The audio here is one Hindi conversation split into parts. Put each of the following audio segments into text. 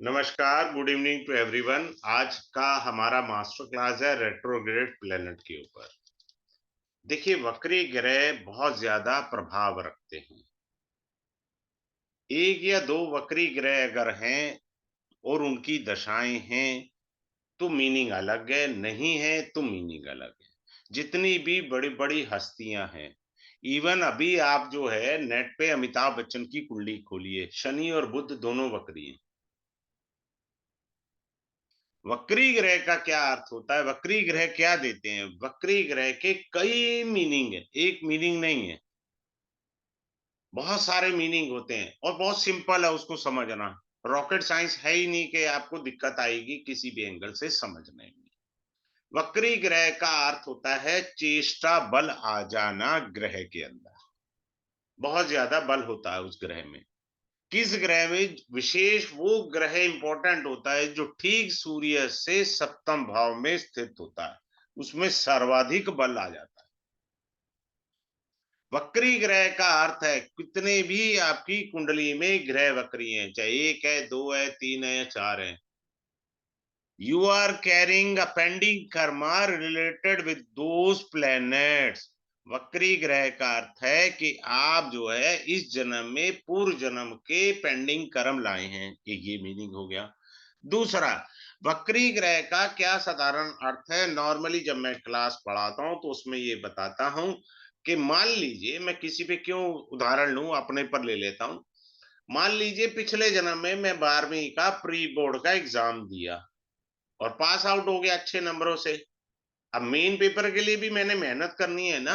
नमस्कार, गुड इवनिंग टू एवरीवन। आज का हमारा मास्टर क्लास है रेट्रोग्रेड प्लैनेट के ऊपर। देखिए, वक्री ग्रह बहुत ज्यादा प्रभाव रखते हैं। एक या दो वक्री ग्रह अगर हैं और उनकी दशाएं हैं तो मीनिंग अलग है, नहीं है तो मीनिंग अलग है। जितनी भी बड़ी बड़ी हस्तियां हैं, इवन अभी आप जो है नेट पे अमिताभ बच्चन की कुंडली खोलिए, शनि और बुध दोनों वक्री हैं। वक्री ग्रह का क्या अर्थ होता है? वक्री ग्रह क्या देते हैं? वक्री ग्रह के कई मीनिंग है, एक मीनिंग नहीं है, बहुत सारे मीनिंग होते हैं और बहुत सिंपल है उसको समझना। रॉकेट साइंस है ही नहीं कि आपको दिक्कत आएगी किसी भी एंगल से समझने में। वक्री ग्रह का अर्थ होता है चेष्टा बल आ जाना ग्रह के अंदर। बहुत ज्यादा बल होता है उस ग्रह में। किस ग्रह में विशेष? वो ग्रह इंपॉर्टेंट होता है जो ठीक सूर्य से सप्तम भाव में स्थित होता है, उसमें सर्वाधिक बल आ जाता है। वक्री ग्रह का अर्थ है कितने भी आपकी कुंडली में ग्रह वक्री हैं, चाहे एक है, दो है, तीन है या चार है, you are carrying a pending karma related with those planets. वक्री ग्रह का अर्थ है कि आप जो है इस जन्म में पूर्व जन्म के पेंडिंग कर्म लाए हैं, एक ये मीनिंग हो गया। दूसरा, वक्री ग्रह का क्या साधारण अर्थ है? नॉर्मली जब मैं क्लास पढ़ाता हूं तो उसमें ये बताता हूं कि मान लीजिए, मैं किसी पे क्यों उदाहरण लूं, अपने पर ले लेता हूं। मान लीजिए पिछले जन्म में मैं 12वीं का प्री बोर्ड का एग्जाम दिया और पास आउट हो गया अच्छे नंबरों से। अब मेन पेपर के लिए भी मैंने मेहनत करनी है ना,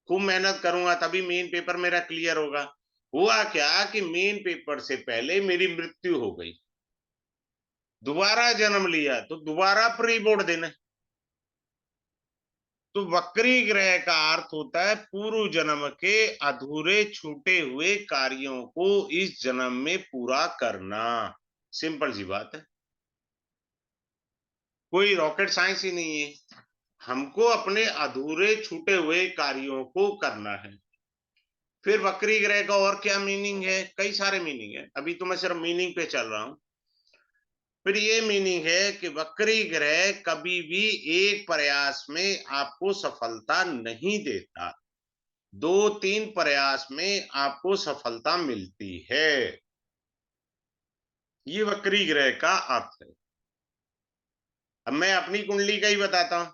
खूब मेहनत करूंगा तभी मेन पेपर मेरा क्लियर होगा। हुआ क्या कि मेन पेपर से पहले मेरी मृत्यु हो गई, दोबारा जन्म लिया तो दोबारा प्री बोर्ड देना। तो वक्री ग्रह का अर्थ होता है पूर्व जन्म के अधूरे छूटे हुए कार्यों को इस जन्म में पूरा करना। सिंपल सी बात है, कोई रॉकेट साइंस ही नहीं है। हमको अपने अधूरे छूटे हुए कार्यों को करना है। फिर वक्री ग्रह का और क्या मीनिंग है? कई सारे मीनिंग है, अभी तो मैं सिर्फ मीनिंग पे चल रहा हूं। फिर ये मीनिंग है कि वक्री ग्रह कभी भी एक प्रयास में आपको सफलता नहीं देता, दो तीन प्रयास में आपको सफलता मिलती है। ये वक्री ग्रह का अर्थ है। अब मैं अपनी कुंडली का ही बताता हूं।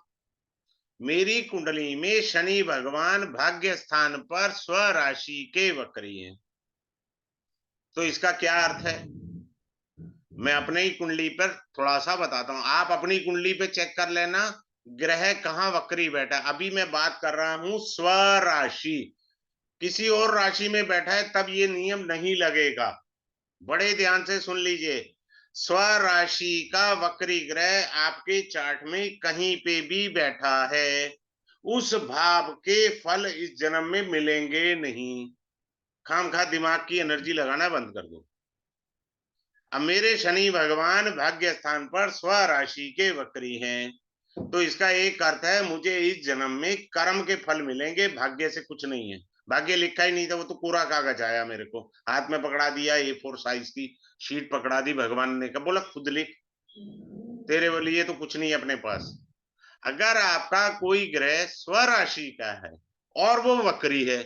मेरी कुंडली में शनि भगवान भाग्य स्थान पर स्व राशि के वक्री हैं। तो इसका क्या अर्थ है? मैं अपने ही कुंडली पर थोड़ा सा बताता हूं, आप अपनी कुंडली पे चेक कर लेना ग्रह कहां वक्री बैठा है। अभी मैं बात कर रहा हूं स्व राशि, किसी और राशि में बैठा है तब ये नियम नहीं लगेगा। बड़े ध्यान से सुन लीजिए, स्व राशि का वक्री ग्रह आपके चार्ट में कहीं पे भी बैठा है, उस भाव के फल इस जन्म में मिलेंगे नहीं। खामखा दिमाग की एनर्जी लगाना बंद कर दो। अब मेरे शनि भगवान भाग्य स्थान पर स्व राशि के वक्री हैं, तो इसका एक अर्थ है मुझे इस जन्म में कर्म के फल मिलेंगे, भाग्य से कुछ नहीं है। भाग्य लिखा ही नहीं था, वो तो कोरा कागज आया मेरे को, हाथ में पकड़ा दिया, A4 साइज की शीट पकड़ा दी, भगवान ने कहा बोला खुद लिख, तेरे लिए तो कुछ नहीं है अपने पास। अगर आपका कोई ग्रह स्वराशि का है और वो वक्री है,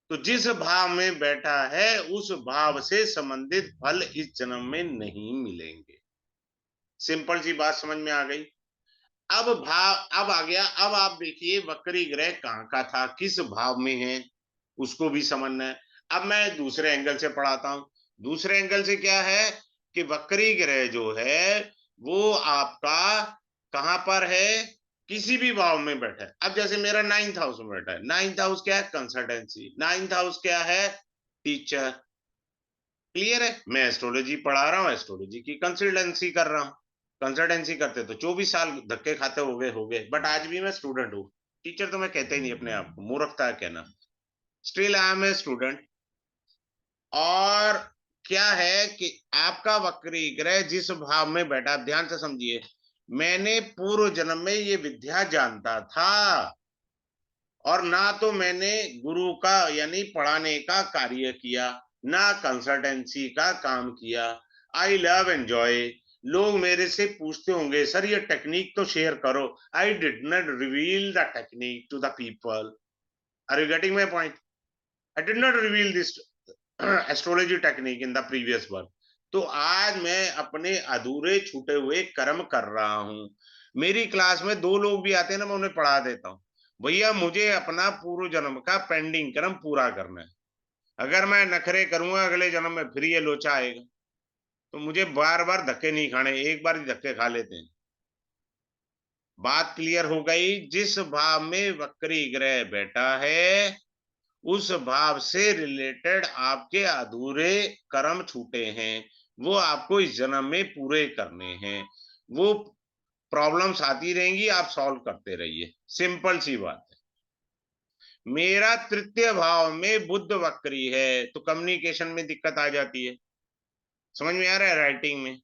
तो जिस भाव में बैठा है उस भाव से संबंधित फल इस जन्म में नहीं मिलेंगे। सिंपल सी बात समझ में आ गई। अब आ गया, अब आप देखिए वक्री ग्रह कहां का था, किस भाव में है, उसको भी समझना है। अब मैं दूसरे एंगल से पढ़ाता हूं। दूसरे एंगल से क्या है कि वक्री ग्रह जो है वो आपका कहां पर है? किसी भी भाव में बैठा है। अब जैसे मेरा 9th हाउस में बैठा है, 9th हाउस क्या है? कंसल्टेंसी। 9th हाउस क्या है? टीचर। क्लियर है? मैं एस्ट्रोलॉजी पढ़ा रहा हूँ, एस्ट्रोलॉजी की कंसल्टेंसी कर रहा हूँ। कंसल्टेंसी करते तो 24 साल धक्के खाते हो गए, बट आज भी मैं स्टूडेंट हूँ। टीचर तो मैं कहता ही नहीं अपने आप को, मूर्खता है कहना। Still I am a student. और क्या है कि आपका वक्री ग्रह जिस भाव में बैठा, ध्यान से समझिए, मैंने पूर्व जन्म में ये विद्या जानता था और ना तो मैंने गुरु का यानी पढ़ाने का कार्य किया, ना कंसल्टेंसी का काम किया। I love enjoy. लोग मेरे से पूछते होंगे सर ये टेक्निक तो शेयर करो। I did not reveal the technique to the people. Are you getting my point? I did not reveal this astrology technique in the previous one. तो आज मैं अपने अधूरे छूटे हुए कर्म कर रहा हूं। मेरी क्लास में दो लोग भी आते हैं ना, मैं उन्हें पढ़ा देता हूँ। भैया मुझे अपना पूर्व जन्म का पेंडिंग कर्म पूरा करना है। अगर मैं नखरे करूंगा अगले जन्म में फिर ये लोचा आएगा। तो मुझे बार बार धक्के नहीं खाने, एक बार ही धक्के खा लेते हैं। बात क्लियर हो गई? जिस भाव में वक्री ग्रह बैठा है उस भाव से रिलेटेड आपके अधूरे कर्म छूटे हैं, वो आपको इस जन्म में पूरे करने हैं। वो प्रॉब्लम्स आती रहेंगी, आप सॉल्व करते रहिए, सिंपल सी बात है। मेरा तृतीय भाव में बुध वक्री है तो कम्युनिकेशन में दिक्कत आ जाती है। समझ में आ रहा है? राइटिंग में,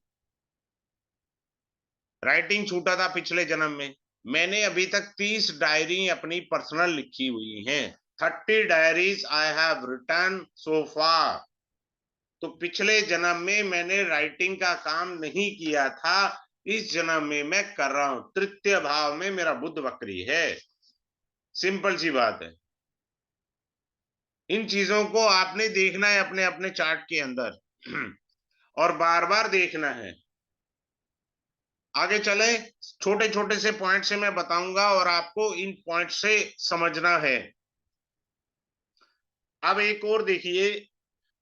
राइटिंग छूटा था पिछले जन्म में। मैंने अभी तक 30 डायरी अपनी पर्सनल लिखी हुई हैं। 30 diaries I have written so far. तो पिछले जन्म में मैंने राइटिंग का काम नहीं किया था, इस जन्म में मैं कर रहा हूं। तृतीय भाव में मेरा बुध वक्री है। सिंपल सी बात है। इन चीजों को आपने देखना है अपने अपने चार्ट के अंदर और बार बार देखना है। आगे चले, छोटे छोटे से पॉइंट से मैं बताऊंगा और आपको इन पॉइंट से समझना है। अब एक और देखिए,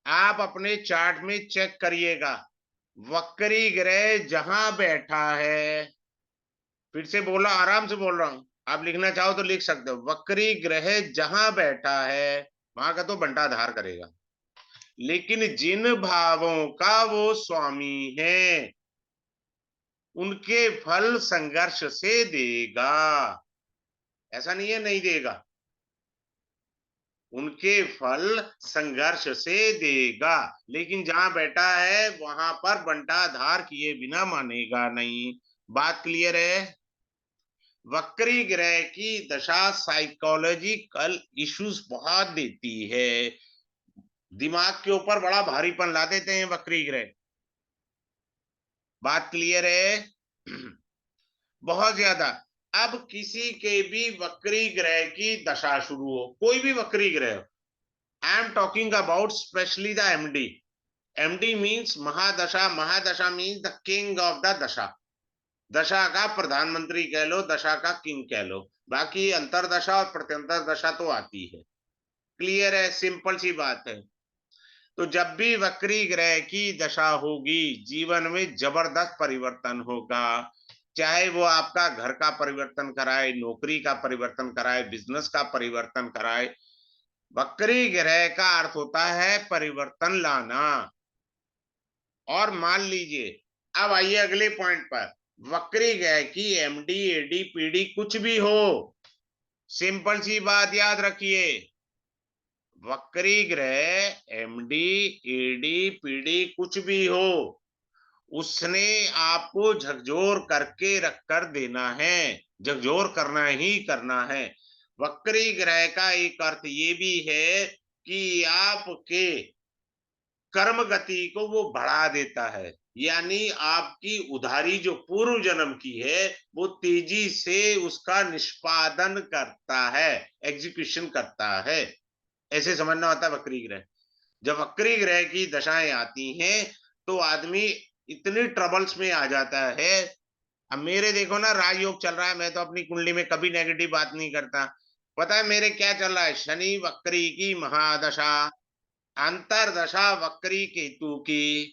आप अपने चार्ट में चेक करिएगा, वक्री ग्रह जहां बैठा है, फिर से बोला, आराम से बोल रहा हूं, आप लिखना चाहो तो लिख सकते हो। वक्री ग्रह जहां बैठा है वहां का तो बंटाधार करेगा, लेकिन जिन भावों का वो स्वामी है उनके फल संघर्ष से देगा। ऐसा नहीं है नहीं देगा, उनके फल संघर्ष से देगा। लेकिन जहां बैठा है वहां पर बंटाधार किए बिना मानेगा नहीं। बात क्लियर है? वक्री ग्रह की दशा साइकोलॉजिकल इश्यूज बहुत देती है, दिमाग के ऊपर बड़ा भारीपन ला देते हैं वक्री ग्रह। बात क्लियर है? बहुत ज्यादा। अब किसी के भी वक्री ग्रह की दशा शुरू हो, कोई भी वक्री ग्रह हो, I am talking about specially the MD. MD means mahadasha, mahadasha means the king of the dasha. दशा का प्रधानमंत्री कह लो, दशा का किंग कह लो, बाकी अंतरदशा और प्रत्यंतर दशा तो आती है। क्लियर है? सिंपल सी बात है। तो जब भी वक्री ग्रह की दशा होगी जीवन में जबरदस्त परिवर्तन होगा। चाहे वो आपका घर का परिवर्तन कराए, नौकरी का परिवर्तन कराए, बिजनेस का परिवर्तन कराए। वक्री ग्रह का अर्थ होता है परिवर्तन लाना। और मान लीजिए, अब आइए अगले पॉइंट पर, वक्री ग्रह की एमडी एडी पीडी कुछ भी हो, सिंपल सी बात याद रखिए, वक्री ग्रह एमडी एडी पीडी कुछ भी हो, उसने आपको झकझोर करके रख कर देना है, झकझोर करना ही करना है। वक्री ग्रह का एक अर्थ ये भी है कि आपके कर्म गति को वो बढ़ा देता है, यानी आपकी उधारी जो पूर्व जन्म की है वो तेजी से उसका निष्पादन करता है, एग्जीक्यूशन करता है। ऐसे समझना होता है वक्री ग्रह। जब वक्री ग्रह की दशाएं आती हैं तो आदमी इतनी ट्रबल्स में आ जाता है। अब मेरे देखो ना, राजयोग चल रहा है, मैं तो अपनी कुंडली में कभी नेगेटिव बात नहीं करता। पता है मेरे क्या चल रहा है? शनि वक्री की महादशा, अंतरदशा वक्री केतु की,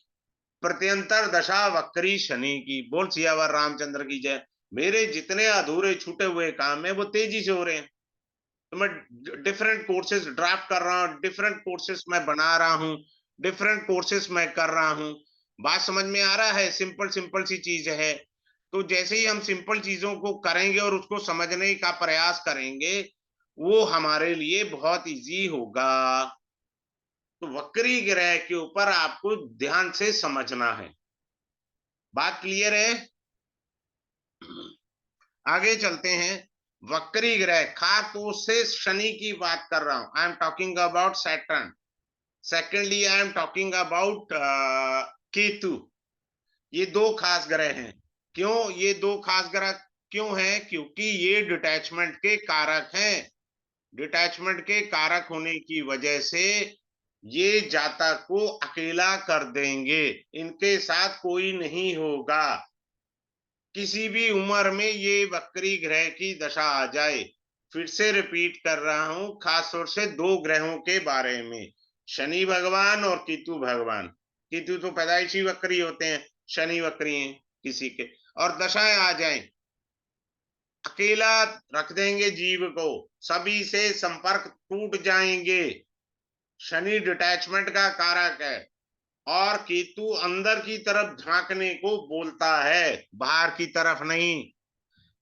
प्रत्यंतर दशा वक्री शनि की। बोल सियावर रामचंद्र की जय। मेरे जितने अधूरे छूटे हुए काम है वो तेजी से हो रहे हैं। तो मैं डिफरेंट कोर्सेज ड्राफ्ट कर रहा हूँ, डिफरेंट कोर्सेज मैं बना रहा हूँ, डिफरेंट कोर्सेज मैं कर रहा हूँ। बात समझ में आ रहा है? सिंपल सिंपल सी चीज है। तो जैसे ही हम सिंपल चीजों को करेंगे और उसको समझने का प्रयास करेंगे, वो हमारे लिए बहुत इजी होगा। तो वक्री ग्रह के ऊपर आपको ध्यान से समझना है। बात क्लियर है? आगे चलते हैं। वक्री ग्रह, खास तौर से शनि की बात कर रहा हूं, आई am talking about Saturn. Secondly I am talking about Ketu. ये दो खास ग्रह हैं। क्यों ये दो खास ग्रह क्यों हैं? क्योंकि ये डिटैचमेंट के कारक हैं। डिटैचमेंट के कारक होने की वजह से ये जातक को अकेला कर देंगे, इनके साथ कोई नहीं होगा। किसी भी उम्र में ये वक्री ग्रह की दशा आ जाए, फिर से रिपीट कर रहा हूं, खासतौर से दो ग्रहों के बारे में, शनि भगवान और केतु भगवान। केतु तो पैदाइशी वक्री होते हैं, शनि वक्री हैं किसी के, और दशाएं आ जाएं, अकेला रख देंगे जीव को, सभी से संपर्क टूट जाएंगे। शनि डिटैचमेंट का कारक है और केतु अंदर की तरफ झांकने को बोलता है, बाहर की तरफ नहीं।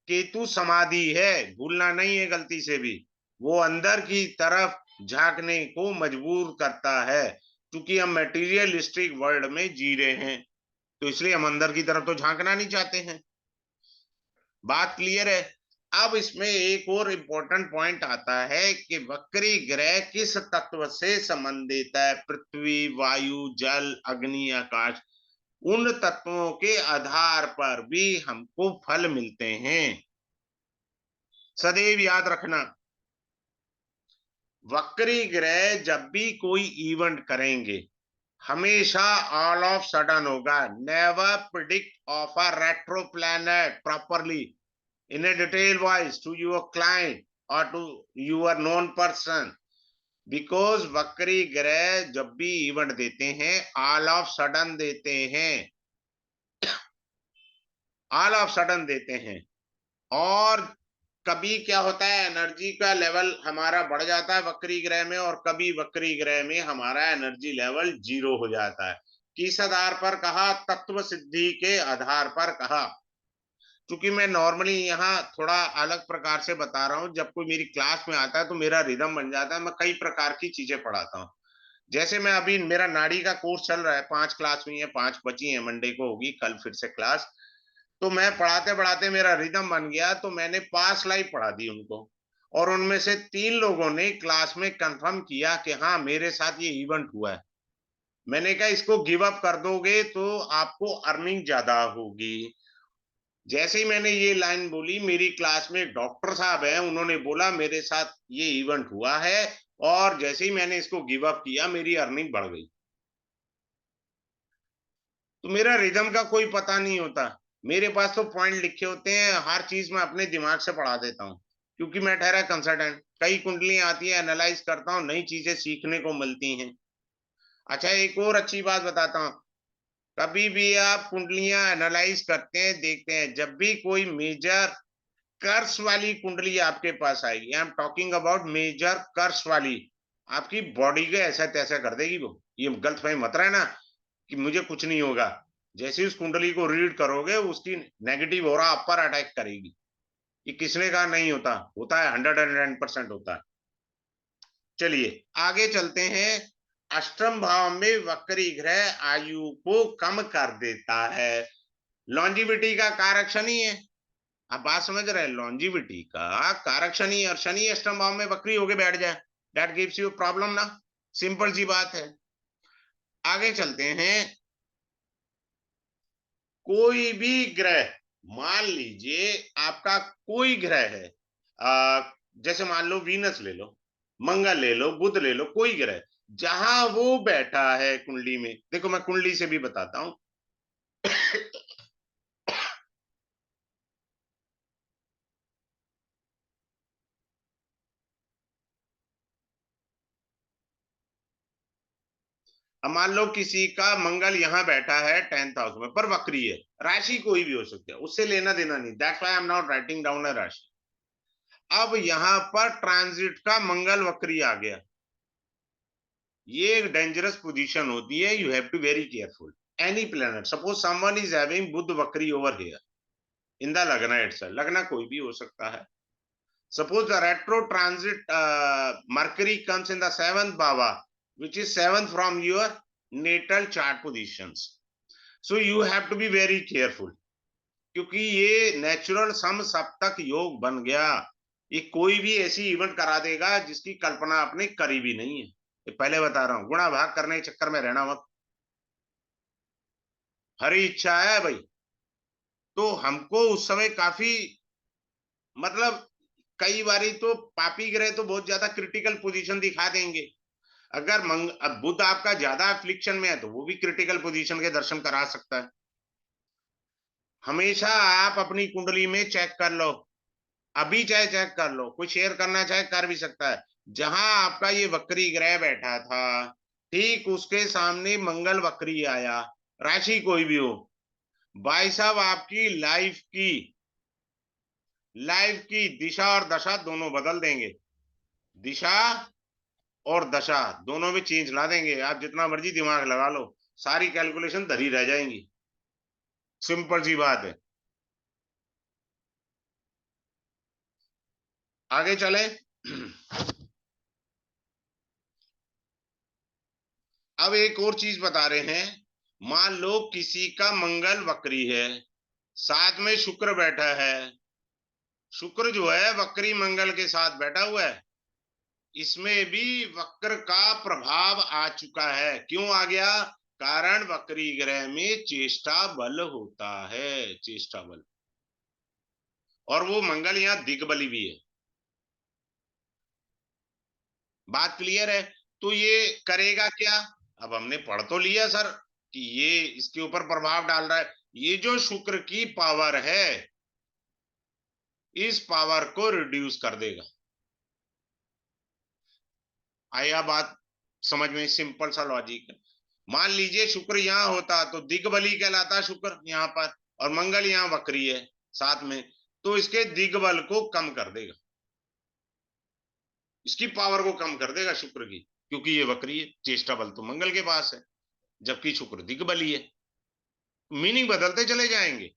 केतु समाधि है, भूलना नहीं है गलती से भी, वो अंदर की तरफ झांकने को मजबूर करता है। क्योंकि हम मेटीरियलिस्टिक वर्ल्ड में जी रहे हैं, तो इसलिए हम अंदर की तरफ तो झांकना नहीं चाहते हैं। बात क्लियर है? अब इसमें एक और इंपॉर्टेंट पॉइंट आता है कि वक्री ग्रह किस तत्व से संबंधित है। पृथ्वी, वायु, जल, अग्नि, आकाश, उन तत्वों के आधार पर भी हमको फल मिलते हैं। सदैव याद रखना, वक्री ग्रह जब भी कोई इवेंट करेंगे, हमेशा ऑल ऑफ सडन होगा। Never predict of a retro planet properly in a detailed voice to your client or to your known person, because वक्री ग्रह जब भी इवेंट देते हैं ऑल ऑफ सडन देते हैं, ऑल ऑफ सडन देते हैं। और कभी क्या होता है, एनर्जी का लेवल हमारा बढ़ जाता है वक्री ग्रह में, और कभी वक्री ग्रह में हमारा एनर्जी लेवल 0 हो जाता है। किस आधार पर कहा? तत्व सिद्धि के आधार पर कहा। क्योंकि मैं नॉर्मली यहाँ थोड़ा अलग प्रकार से बता रहा हूँ, जब कोई मेरी क्लास में आता है तो मेरा रिदम बन जाता है, मैं कई प्रकार की चीजें पढ़ाता हूँ। जैसे मैं अभी, मेरा नाड़ी का कोर्स चल रहा है, 5 क्लास हुई है, 5 बची है, मंडे को होगी, कल फिर से क्लास। तो मैं पढ़ाते पढ़ाते मेरा रिदम बन गया, तो मैंने 5 लाइव पढ़ा दी उनको, और उनमें से 3 लोगों ने क्लास में कंफर्म किया कि हाँ मेरे साथ ये इवेंट हुआ है। मैंने कहा इसको गिव अप कर दोगे तो आपको अर्निंग ज्यादा होगी। जैसे ही मैंने ये लाइन बोली, मेरी क्लास में एक डॉक्टर साहब हैं, उन्होंने बोला मेरे साथ ये इवेंट हुआ है, और जैसे ही मैंने इसको गिव अप किया मेरी अर्निंग बढ़ गई। तो मेरा रिदम का कोई पता नहीं होता, मेरे पास तो पॉइंट लिखे होते हैं, हर चीज मैं अपने दिमाग से पढ़ा देता हूँ, क्योंकि मैं ठहरा कंसल्टेंट, कई कुंडलियां आती है, एनालाइज करता हूँ, नई चीजें सीखने को मिलती हैं। अच्छा, एक और अच्छी बात बताता हूँ, कभी भी आप कुंडलियां एनालाइज करते हैं, देखते हैं, जब भी कोई मेजर कर्स वाली कुंडली आपके पास आएगी, I am talking about major curse वाली, आपकी बॉडी के ऐसा तैसा कर देगी वो। ये गलतफहमी मत रहना कि मुझे कुछ नहीं होगा। जैसे उस कुंडली को रीड करोगे, उसकी नेगेटिव ऑरा आप पर अटैक करेगी। ये किसने कहा नहीं होता? होता है, 110% होता है। चलिए आगे चलते हैं। अष्टम भाव में वक्री ग्रह आयु को कम कर देता है। लॉन्जिविटी का कारक शनि है। आप बात समझ रहे हैं, लॉन्जिविटी का कारक शनि, और शनि अष्टम भाव में वक्री होके बैठ जाए, दैट गिव्स यू प्रॉब्लम ना। सिंपल सी बात है। आगे चलते हैं। कोई भी ग्रह, मान लीजिए आपका कोई ग्रह है, जैसे मान लो वीनस ले लो, मंगल ले लो, बुध ले लो, कोई ग्रह, जहां वो बैठा है कुंडली में, देखो मैं कुंडली से भी बताता हूं। अब मान लो किसी का मंगल यहां बैठा है 10th हाउस में, पर वक्री है, राशि कोई भी हो सकती है, उससे लेना देना नहीं, that's why I am not writing down अ राशि। अब यहां पर ट्रांजिट का मंगल वक्री आ गया, ये एक डेंजरस पोजीशन होती है, you have to very careful. Any planet, suppose someone is having Budh vakri over here in the lagna itself, लग्न कोई भी हो सकता है। Suppose the retro transit Mercury comes in the 7th bhava, which is 7th from your natal chart positions, so you have to be very careful, क्योंकि ये नेचुरल सम सप्तक योग बन गया। ये कोई भी ऐसी इवेंट करा देगा जिसकी कल्पना आपने करी भी नहीं है। ये पहले बता रहा हूं, गुणा भाग करने के चक्कर में रहना मत। हरी इच्छा है भाई। तो हमको उस समय काफी, मतलब कई बारी तो पापी ग्रह तो बहुत ज्यादा क्रिटिकल पोजीशन दिखा देंगे। अगर अब बुध आपका ज्यादा अफ्लिक्शन में है तो वो भी क्रिटिकल पोजीशन के दर्शन करा सकता है। हमेशा आप अपनी कुंडली में चेक कर लो, अभी चाहे चेक कर लो, कोई शेयर करना चाहे कर भी सकता है। जहां आपका ये वक्री ग्रह बैठा था, ठीक उसके सामने मंगल वक्री आया, राशि कोई भी हो, भाई साहब आपकी लाइफ की दिशा और दशा दोनों बदल देंगे। दिशा और दशा दोनों में चेंज ला देंगे। आप जितना मर्जी दिमाग लगा लो, सारी कैलकुलेशन धरी रह जाएंगी। सिंपल सी बात है। आगे चले। अब एक और चीज बता रहे हैं। मान लो किसी का मंगल वक्री है, साथ में शुक्र बैठा है। शुक्र जो है वक्री मंगल के साथ बैठा हुआ है, इसमें भी वक्र का प्रभाव आ चुका है। क्यों आ गया? कारण वक्री ग्रह में चेष्टा बल होता है, चेष्टा बल। और वो मंगल यहाँ दिग्बली भी है। बात क्लियर है? तो ये करेगा क्या? अब हमने पढ़ तो लिया सर कि ये इसके ऊपर प्रभाव डाल रहा है। ये जो शुक्र की पावर है, इस पावर को रिड्यूस कर देगा। आया बात समझ में? सिंपल सा लॉजिक है। मान लीजिए शुक्र यहाँ होता तो दिग्बली कहलाता शुक्र यहाँ पर, और मंगल यहाँ वक्री है साथ में, तो इसके दिग्बल को कम कर देगा, इसकी पावर को कम कर देगा शुक्र की। क्योंकि ये वक्री है, चेष्टा बल तो मंगल के पास है, जबकि शुक्र दिग्बली है। मीनिंग बदलते चले जाएंगे।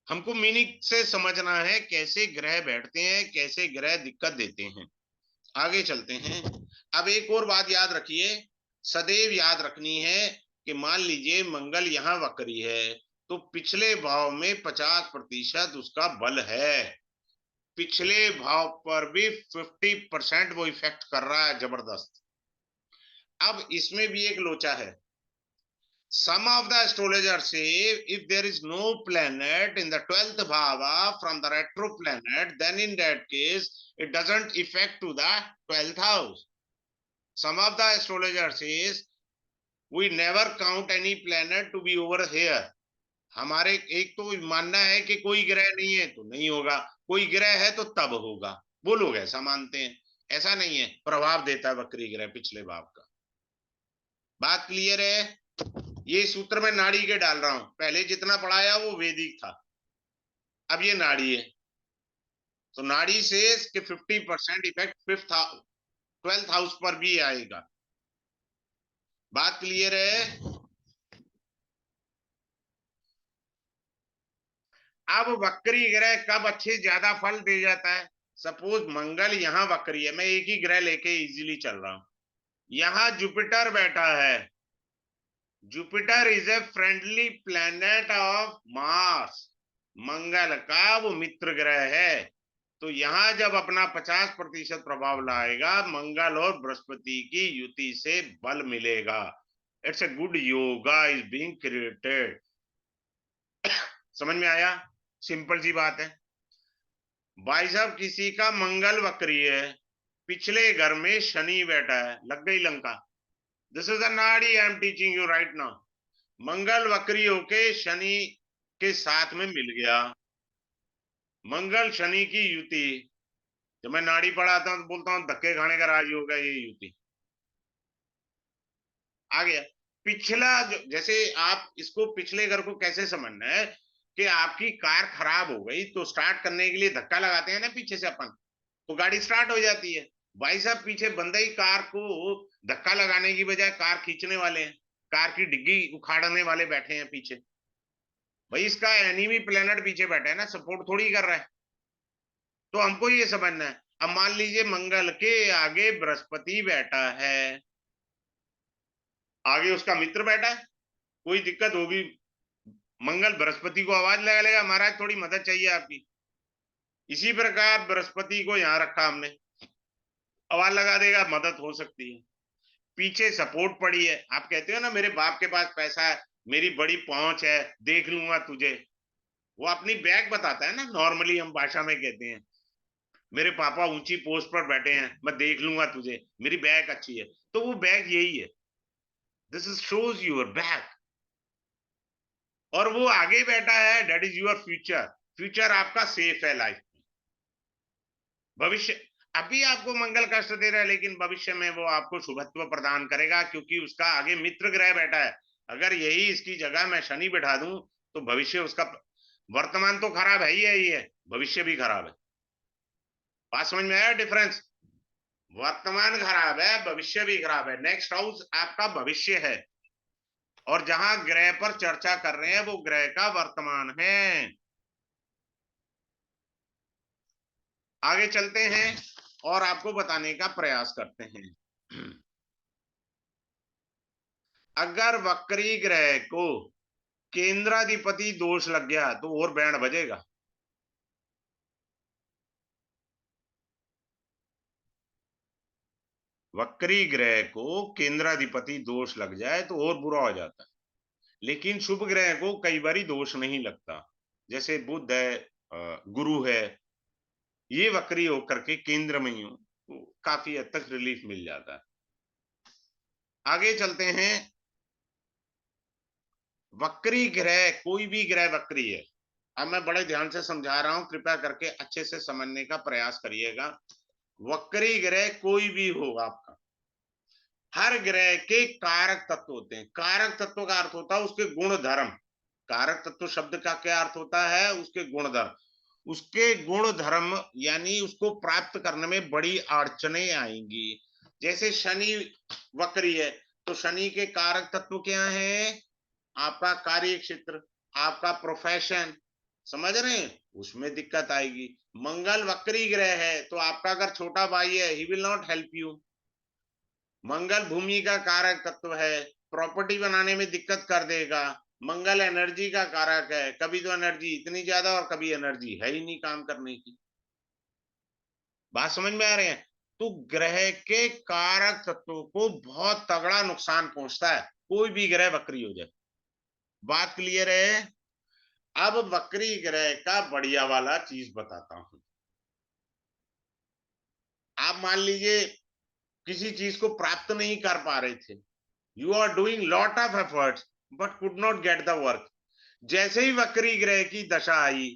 हमको मीनिंग से समझना है कैसे ग्रह बैठते हैं, कैसे ग्रह दिक्कत देते हैं। आगे चलते हैं। अब एक और बात याद रखिए, सदैव याद रखनी है कि मान लीजिए मंगल यहां वक्री है, तो पिछले भाव में 50% उसका बल है। पिछले भाव पर भी 50% वो इफेक्ट कर रहा है, जबरदस्त। अब इसमें भी एक लोचा है। Some of the astrologers say if there is no planet in the 12th bhava from the retro planet, then in that case it doesn't affect to the 12th house. Some of the astrologers says we never count any planet to be over here. हमारे एक तो मानना है कि कोई ग्रह नहीं है तो नहीं होगा, कोई ग्रह है तो तब होगा। वो लोग ऐसा मानते हैं। ऐसा नहीं है, प्रभाव देता है वक्री ग्रह पिछले भाव का। बात क्लियर है? ये सूत्र में नाड़ी के डाल रहा हूं, पहले जितना पढ़ाया वो वैदिक था, अब ये नाड़ी है। तो नाड़ी से कि 50% इफेक्ट 12th हाउस पर भी आएगा। बात क्लियर है? अब वक्री ग्रह कब अच्छे ज्यादा फल दे जाता है? सपोज मंगल यहां वक्री है, मैं एक ही ग्रह लेके इजीली चल रहा हूं। यहां जुपिटर बैठा है। Jupiter is a friendly planet of Mars, मंगल का वो मित्र ग्रह है। तो यहां जब अपना 50% प्रभाव लाएगा, मंगल और बृहस्पति की युति से बल मिलेगा। It's a good yoga is being created. समझ में आया? सिंपल सी बात है। भाई साहब किसी का मंगल वक्री है, पिछले घर में शनि बैठा है, लग गई Lanka. This is the nadi I am teaching you right now. मंगल वक्री होके शनि के साथ में मिल गया। मंगल शनि की युति, जब मैं नाड़ी पढ़ाता हूं तो बोलता हूं धक्के खाने का राज होगा ये युति। आ गया। पिछला जैसे आप इसको पिछले घर को कैसे समझना है कि आपकी कार खराब हो गई तो स्टार्ट करने के लिए धक्का लगाते हैं ना पीछे से अपन, तो गाड़ी स्टार्ट हो जाती है। भाई साहब पीछे बंदे ही कार को धक्का लगाने की बजाय कार खींचने वाले हैं, कार की डिग्गी उखाड़ने वाले बैठे हैं पीछे। भाई इसका एनिमी प्लेनेट पीछे बैठा है ना, सपोर्ट थोड़ी कर रहा है। तो हमको ये समझना है। अब मान लीजिए मंगल के आगे बृहस्पति बैठा है, आगे उसका मित्र बैठा है, कोई दिक्कत होगी, मंगल बृहस्पति को आवाज लगा लेगा, महाराज थोड़ी मदद चाहिए आपकी। इसी प्रकार बृहस्पति को यहां रखा हमने, आवाज लगा देगा, मदद हो सकती है। पीछे सपोर्ट पड़ी है। आप कहते हो ना मेरे बाप के पास पैसा है, मेरी बड़ी पहुंच है, देख लूंगा तुझे। वो अपनी बैक बताता है ना, नॉर्मली हम भाषा में कहते हैं मेरे पापा ऊंची पोस्ट पर बैठे हैं, मैं देख लूंगा तुझे, मेरी बैक अच्छी है। तो वो बैक यही है, this is shows you're back. और वो आगे बैठा है, that is your future. Future आपका सेफ है लाइफ में। भविष्य अभी आपको मंगल कष्ट दे रहा है, लेकिन भविष्य में वो आपको शुभत्व प्रदान करेगा, क्योंकि उसका आगे मित्र ग्रह बैठा है। अगर यही इसकी जगह मैं शनि बैठा दूं तो भविष्य उसका, वर्तमान तो खराब है ही है, भविष्य भी खराब है। बात समझ में आया डिफरेंस? वर्तमान खराब है, भविष्य भी खराब है। नेक्स्ट हाउस आपका भविष्य है, और जहां ग्रह पर चर्चा कर रहे हैं वो ग्रह का वर्तमान है। आगे चलते हैं और आपको बताने का प्रयास करते हैं। अगर वक्री ग्रह को केंद्राधिपति दोष लग गया तो और बैंड बजेगा। वक्री ग्रह को केंद्राधिपति दोष लग जाए तो और बुरा हो जाता है। लेकिन शुभ ग्रह को कई बारी दोष नहीं लगता, जैसे बुध है, गुरु है, ये वक्री होकर के केंद्र में ही हो तो काफी हद तक रिलीफ मिल जाता है। आगे चलते हैं। वक्री ग्रह, कोई भी ग्रह वक्री है। अब मैं बड़े ध्यान से समझा रहा हूं, कृपया करके अच्छे से समझने का प्रयास करिएगा। वक्री ग्रह कोई भी हो आपका, हर ग्रह के कारक तत्व होते हैं। कारक तत्व का अर्थ होता है उसके गुण धर्म। कारक तत्व शब्द का क्या अर्थ होता है? उसके गुण धर्म। उसके गुण धर्म यानी उसको प्राप्त करने में बड़ी अड़चने आएंगी। जैसे शनि वक्री है, तो शनि के कारक तत्व क्या है? आपका कार्य क्षेत्र, आपका प्रोफेशन, समझ रहे हैं, उसमें दिक्कत आएगी। मंगल वक्री ग्रह है तो आपका अगर छोटा भाई है, he will not help you. मंगल भूमि का कारक तत्व है, प्रॉपर्टी बनाने में दिक्कत कर देगा। मंगल एनर्जी का कारक है, कभी तो एनर्जी इतनी ज्यादा और कभी एनर्जी है ही नहीं काम करने की। बात समझ में आ रहे हैं? तो ग्रह के कारक तत्वों को बहुत तगड़ा नुकसान पहुंचता है, कोई भी ग्रह वक्री हो जाए। बात क्लियर है? अब वक्री ग्रह का बढ़िया वाला चीज बताता हूं। आप मान लीजिए किसी चीज को प्राप्त नहीं कर पा रहे थे, you are doing lot of efforts but could not get the work. जैसे ही वक्री ग्रह की दशा आई,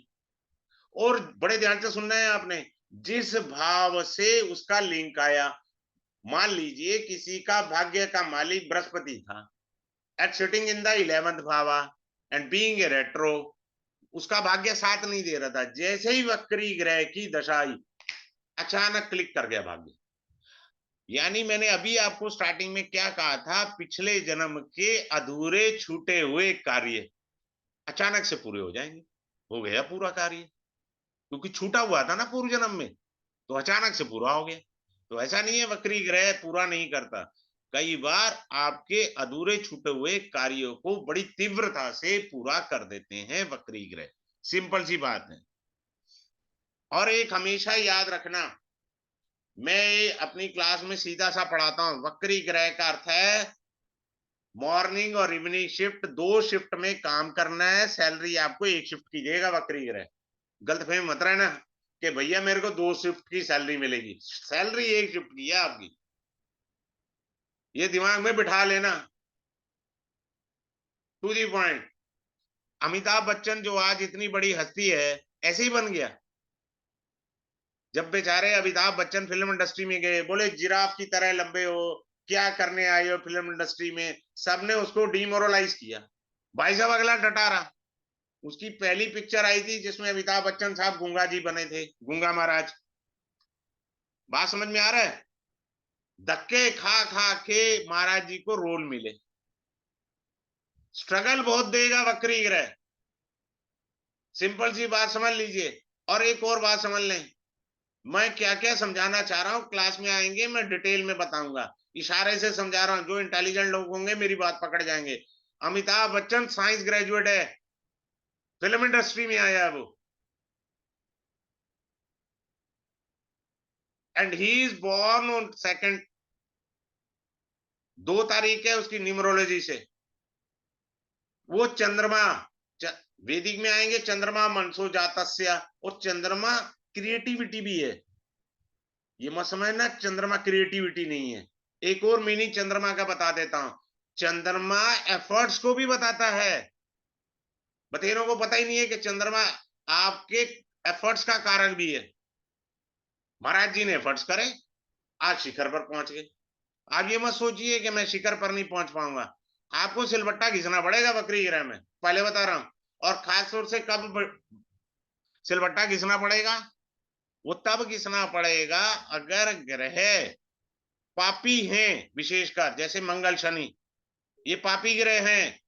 और बड़े ध्यान से सुनना है आपने, जिस भाव से उसका लिंक आया, मान लीजिए किसी का भाग्य का मालिक बृहस्पति था, at sitting in the 11th भावा एंड बीइंग ए रेट्रो, उसका भाग्य साथ नहीं दे रहा था। जैसे ही वक्री ग्रह की दशा आई, अचानक क्लिक कर गया भाग्य। यानी मैंने अभी आपको स्टार्टिंग में क्या कहा था, पिछले जन्म के अधूरे छूटे हुए कार्य अचानक से पूरे हो जाएंगे। हो गया पूरा कार्य, क्योंकि छूटा हुआ था ना पूर्व जन्म में, तो अचानक से पूरा हो गया। तो ऐसा नहीं है वक्री ग्रह पूरा नहीं करता, कई बार आपके अधूरे छूटे हुए कार्यों को बड़ी तीव्रता से पूरा कर देते हैं वक्री ग्रह। सिंपल सी बात है। और एक हमेशा याद रखना, मैं अपनी क्लास में सीधा सा पढ़ाता हूं, वक्री ग्रह का अर्थ है मॉर्निंग और इवनिंग शिफ्ट, दो शिफ्ट में काम करना है, सैलरी आपको एक शिफ्ट की देगा वक्री ग्रह। गलतफहमी मत रहना कि भैया मेरे को दो शिफ्ट की सैलरी मिलेगी, सैलरी एक शिफ्ट की है आपकी, ये दिमाग में बिठा लेना। To the point. Amitabh Bachchan जो आज इतनी बड़ी हस्ती है, ऐसे ही बन गया। जब बेचारे अमिताभ बच्चन फिल्म इंडस्ट्री में गए, बोले जिराफ की तरह लंबे हो, क्या करने आए हो फिल्म इंडस्ट्री में, सबने उसको डिमोरलाइज किया। भाई साहब अगला डटारा। उसकी पहली पिक्चर आई थी जिसमें अमिताभ बच्चन साहब गूंगा जी बने थे, गूंगा महाराज। बात समझ में आ रहा है? धक्के खा खा के महाराज जी को रोल मिले। स्ट्रगल बहुत देगा वक्री ग्रह, सिंपल सी बात समझ लीजिए। और एक और बात समझ लें, मैं क्या क्या समझाना चाह रहा हूं, क्लास में आएंगे मैं डिटेल में बताऊंगा। इशारे से समझा रहा हूं, जो इंटेलिजेंट लोग होंगे मेरी बात पकड़ जाएंगे। अमिताभ बच्चन साइंस ग्रेजुएट है, फिल्म इंडस्ट्री में आया है वो, and he is born on second 2 तारीख है उसकी न्यूमरोलॉजी से। वो चंद्रमा, वैदिक में आएंगे चंद्रमा मनसो जातस्य, और चंद्रमा क्रिएटिविटी भी है। ये मत समझना चंद्रमा क्रिएटिविटी नहीं है। एक और मीनिंग चंद्रमा का बता देता हूं, चंद्रमा एफर्ट्स को भी बताता है। बतेरों को पता ही नहीं है कि चंद्रमा आपके एफर्ट्स का कारक भी है। महाराज जी ने एफर्ट्स करे, आज शिखर पर पहुंच गए। आप ये मत सोचिए कि मैं शिखर पर नहीं पहुंच पाऊंगा, आपको सिलबट्टा घिसना पड़ेगा वक्री ग्रह में, पहले बता रहा हूं। और खास तौर से कब सिलबट्टा घिसना पड़ेगा? वो तब घिसना पड़ेगा अगर ग्रह पापी हैं, विशेषकर जैसे मंगल शनि, ये पापी ग्रह हैं,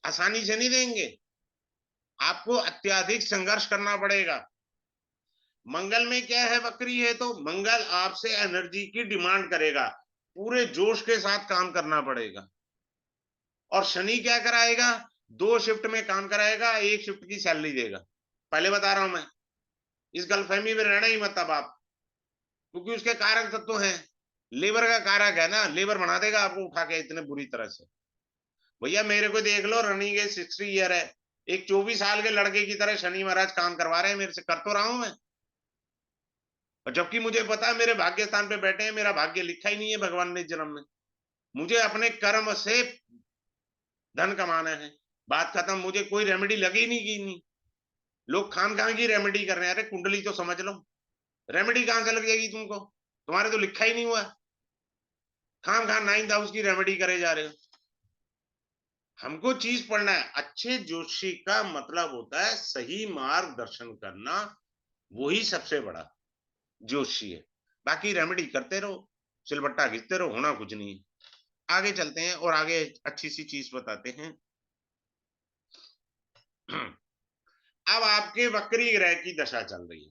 आसानी से नहीं देंगे, आपको अत्याधिक संघर्ष करना पड़ेगा। मंगल में क्या है, वक्री है, तो मंगल आपसे एनर्जी की डिमांड करेगा, पूरे जोश के साथ काम करना पड़ेगा। और शनि क्या कराएगा, 2 शिफ्ट में काम कराएगा, 1 शिफ्ट की सैलरी देगा। पहले बता रहा हूं मैं, इस गलतफहमी में रहना ही मत अब आप, क्योंकि उसके कारक तत्व तो हैं, लेबर का कारक है ना, लेबर बना देगा आपको उठा के इतने बुरी तरह से। भैया मेरे को देख लो, रनिंग एज 60 ईयर है, एक 24 साल के लड़के की तरह शनि महाराज काम करवा रहे हैं मेरे से, कर तो रहा हूं मैं। और जबकि मुझे पता है मेरे भाग्य स्थान पे बैठे हैं, मेरा भाग्य लिखा ही नहीं है भगवान ने जन्म में, मुझे अपने कर्म से धन कमाना है, बात खत्म। मुझे कोई रेमेडी लगी नहीं की नहीं। लोग खाम खाम की रेमेडी कर रहे हैं, अरे कुंडली तो समझ लो, रेमेडी कहां से लग जाएगी तुमको, तुम्हारे तो लिखा ही नहीं हुआ, खाम खाम 9th हाउस की रेमेडी करे जा रहे हो। हमको चीज पढ़ना है, अच्छे ज्योतिषी का मतलब होता है सही मार्गदर्शन करना, वही सबसे बड़ा ज्योतिषी है। बाकी रेमेडी करते रहो, सिलबट्टा घिसते रहो, होना कुछ नहीं है। आगे चलते हैं और आगे अच्छी सी चीज बताते हैं। अब आपके वक्री ग्रह की दशा चल रही है,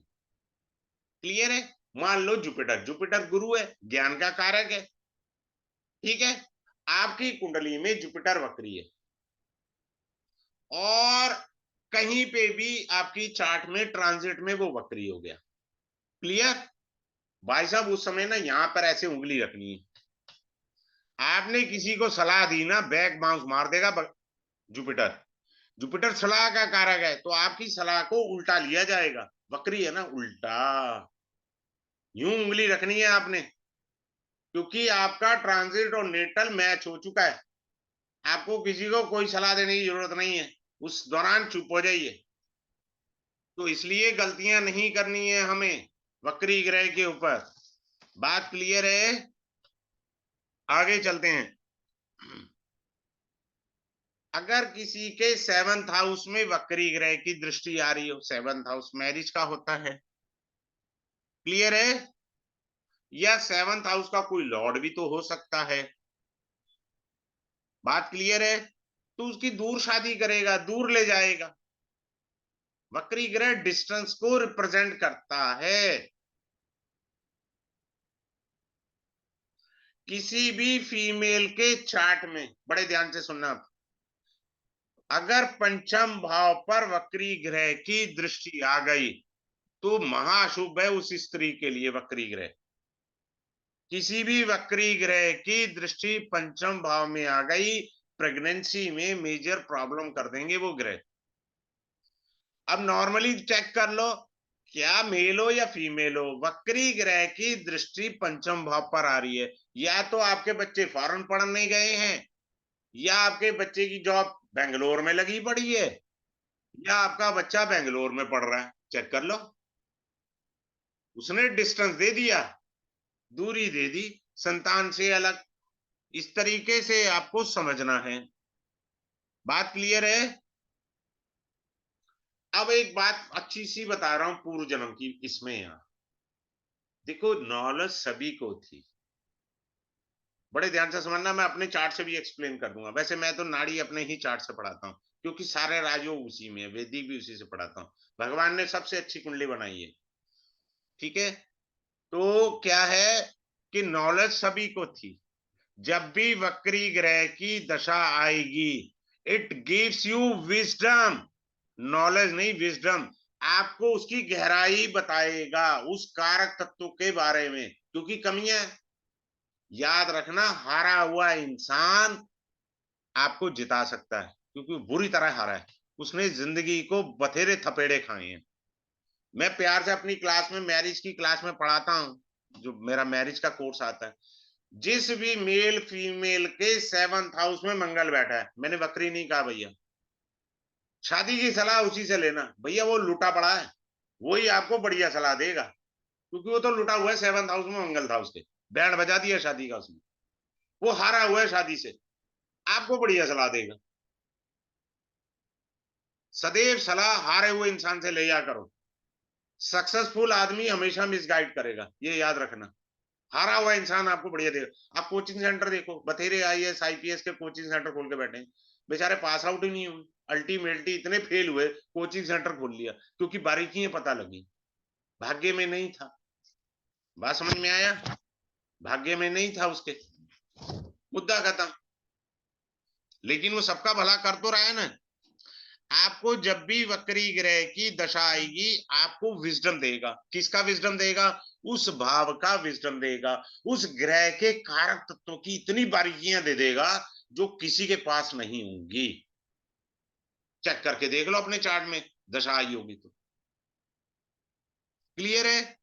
क्लियर है? मान लो जुपिटर, जुपिटर गुरु है, ज्ञान का कारक है, ठीक है? आपकी कुंडली में जुपिटर वक्री है, और कहीं पे भी आपकी चार्ट में ट्रांजिट में वो वक्री हो गया, क्लियर? भाई साहब उस समय ना यहां पर ऐसे उंगली रखनी है, आपने किसी को सलाह दी ना, बैक बाउंस मार देगा जुपिटर। जुपिटर सलाह का कारक है, तो आपकी सलाह को उल्टा लिया जाएगा, वक्री है ना, उल्टा यूं उंगली रखनी है आपने, क्योंकि आपका ट्रांजिट और नेटल मैच हो चुका है। आपको किसी को कोई सलाह देने की जरूरत नहीं है, उस दौरान चुप हो जाइए। तो इसलिए गलतियां नहीं करनी है हमें वक्री ग्रह के ऊपर, बात क्लियर है? आगे चलते हैं। अगर किसी के 7th हाउस में वक्री ग्रह की दृष्टि आ रही हो, 7th हाउस मैरिज का होता है, क्लियर है? या 7th हाउस का कोई लॉर्ड भी तो हो सकता है, बात क्लियर है? तो उसकी दूर शादी करेगा, दूर ले जाएगा। वक्री ग्रह डिस्टेंस को रिप्रेजेंट करता है। किसी भी फीमेल के चार्ट में, बड़े ध्यान से सुनना, अगर पंचम भाव पर वक्री ग्रह की दृष्टि आ गई तो महाशुभ है उस स्त्री के लिए वक्री ग्रह। किसी भी वक्री ग्रह की दृष्टि पंचम भाव में आ गई, प्रेगनेंसी में मेजर प्रॉब्लम कर देंगे वो ग्रह। अब नॉर्मली चेक कर लो, क्या मेल हो या फीमेल हो, वक्री ग्रह की दृष्टि पंचम भाव पर आ रही है, या तो आपके बच्चे फॉरेन पढ़ने गए हैं, या आपके बच्चे की जॉब बेंगलोर में लगी पड़ी है, या आपका बच्चा बेंगलोर में पढ़ रहा है, चेक कर लो। उसने डिस्टेंस दे दिया, दूरी दे दी, संतान से अलग। इस तरीके से आपको समझना है, बात क्लियर है? अब एक बात अच्छी सी बता रहा हूं पूर्व जन्म की, इसमें यहां देखो, नॉलेज सभी को थी, बड़े ध्यान से समझना, मैं अपने चार्ट से भी एक्सप्लेन कर दूंगा। वैसे मैं तो नाड़ी अपने ही चार्ट से पढ़ाता हूँ, क्योंकि सारे राजयोग उसी में है, वैदिक भी उसी से पढ़ाता हूँ, भगवान ने सबसे अच्छी कुंडली बनाई है, ठीक है? तो क्या है कि नॉलेज सभी को थी, जब भी वक्री ग्रह की दशा आएगी, it gives you wisdom, knowledge नहीं विजडम, आपको उसकी गहराई बताएगा, उस कारक तत्व के बारे में, क्योंकि कमियां है। याद रखना, हारा हुआ इंसान आपको जिता सकता है, क्योंकि वो बुरी तरह हारा है, उसने जिंदगी को बथेरे थपेड़े खाए हैं। मैं प्यार से अपनी क्लास में, मैरिज की क्लास में पढ़ाता हूँ, जो मेरा मैरिज का कोर्स आता है, जिस भी मेल फीमेल के 7th हाउस में मंगल बैठा है, मैंने वक्री नहीं कहा भैया, शादी की सलाह उसी से लेना भैया, वो लुटा पड़ा है, वही आपको बढ़िया सलाह देगा, क्योंकि वो तो लुटा हुआ है, 7th हाउस में मंगल था उसके, बैंड बजा दिया शादी का उसने, वो हारा हुआ है शादी से, आपको बढ़िया सलाह देगा। सदैव सलाह हारे हुए इंसान से लिया करो, सक्सेसफुल आदमी हमेशा मिसगाइड करेगा, ये याद रखना। हारा हुआ इंसान आपको बढ़िया देगा। आप कोचिंग सेंटर देखो, बथेरे आईएएस आईपीएस के कोचिंग सेंटर खोल के बैठे हैं, बेचारे पास आउट ही नहीं हुए, अल्टीमेटली इतने फेल हुए, कोचिंग सेंटर खोल लिया, क्योंकि बारीकियां पता लगी, भाग्य में नहीं था। बात समझ में आया? भाग्य में नहीं था उसके, मुद्दा खत्म। लेकिन वो सबका भला कर तो रहा है ना। आपको जब भी वक्री ग्रह की दशा आएगी, आपको विजडम देगा। किसका विजडम देगा? उस भाव का विजडम देगा, उस ग्रह के कारक तत्वों की इतनी बारीकियां दे देगा जो किसी के पास नहीं होंगी। चेक करके देख लो अपने चार्ट में, दशा आई होगी तो। क्लियर है?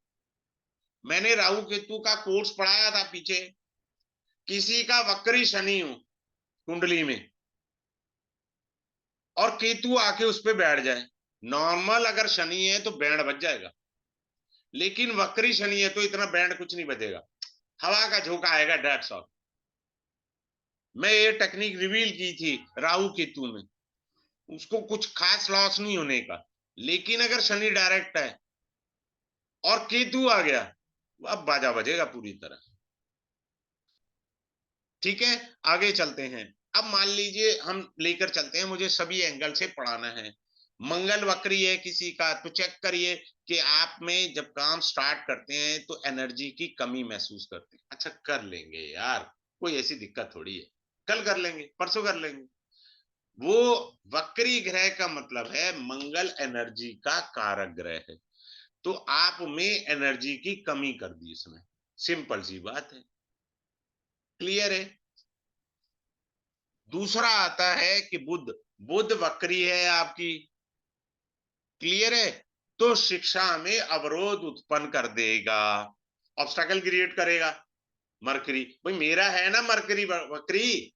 मैंने राहु केतु का कोर्स पढ़ाया था पीछे, किसी का वक्री शनि हो कुंडली में और केतु आके उस पर बैठ जाए, नॉर्मल अगर शनि है तो बैंड बज जाएगा, लेकिन वक्री शनि है तो इतना बैंड कुछ नहीं बजेगा, हवा का झोंका आएगा, डेट्स ऑल। मैं ये टेक्निक रिवील की थी राहु केतु में, उसको कुछ खास लॉस नहीं होने का। लेकिन अगर शनि डायरेक्ट है और केतु आ गया, अब बाजा बजेगा पूरी तरह। ठीक है, आगे चलते हैं। अब मान लीजिए हम लेकर चलते हैं, मुझे सभी एंगल से पढ़ाना है। मंगल वक्री है किसी का, तो चेक करिए कि आप में जब काम स्टार्ट करते हैं तो एनर्जी की कमी महसूस करते हैं। अच्छा, कर लेंगे यार, कोई ऐसी दिक्कत थोड़ी है, कल कर लेंगे, परसों कर लेंगे। वो वक्री ग्रह का मतलब है मंगल एनर्जी का कारक ग्रह है, तो आप में एनर्जी की कमी कर दी इसने, सिंपल सी बात है। क्लियर है? दूसरा आता है कि बुध, बुध वक्री है आपकी। क्लियर है? तो शिक्षा में अवरोध उत्पन्न कर देगा, ऑब्स्टेकल क्रिएट करेगा। मरकरी भाई मेरा है ना, मरकरी वक्री,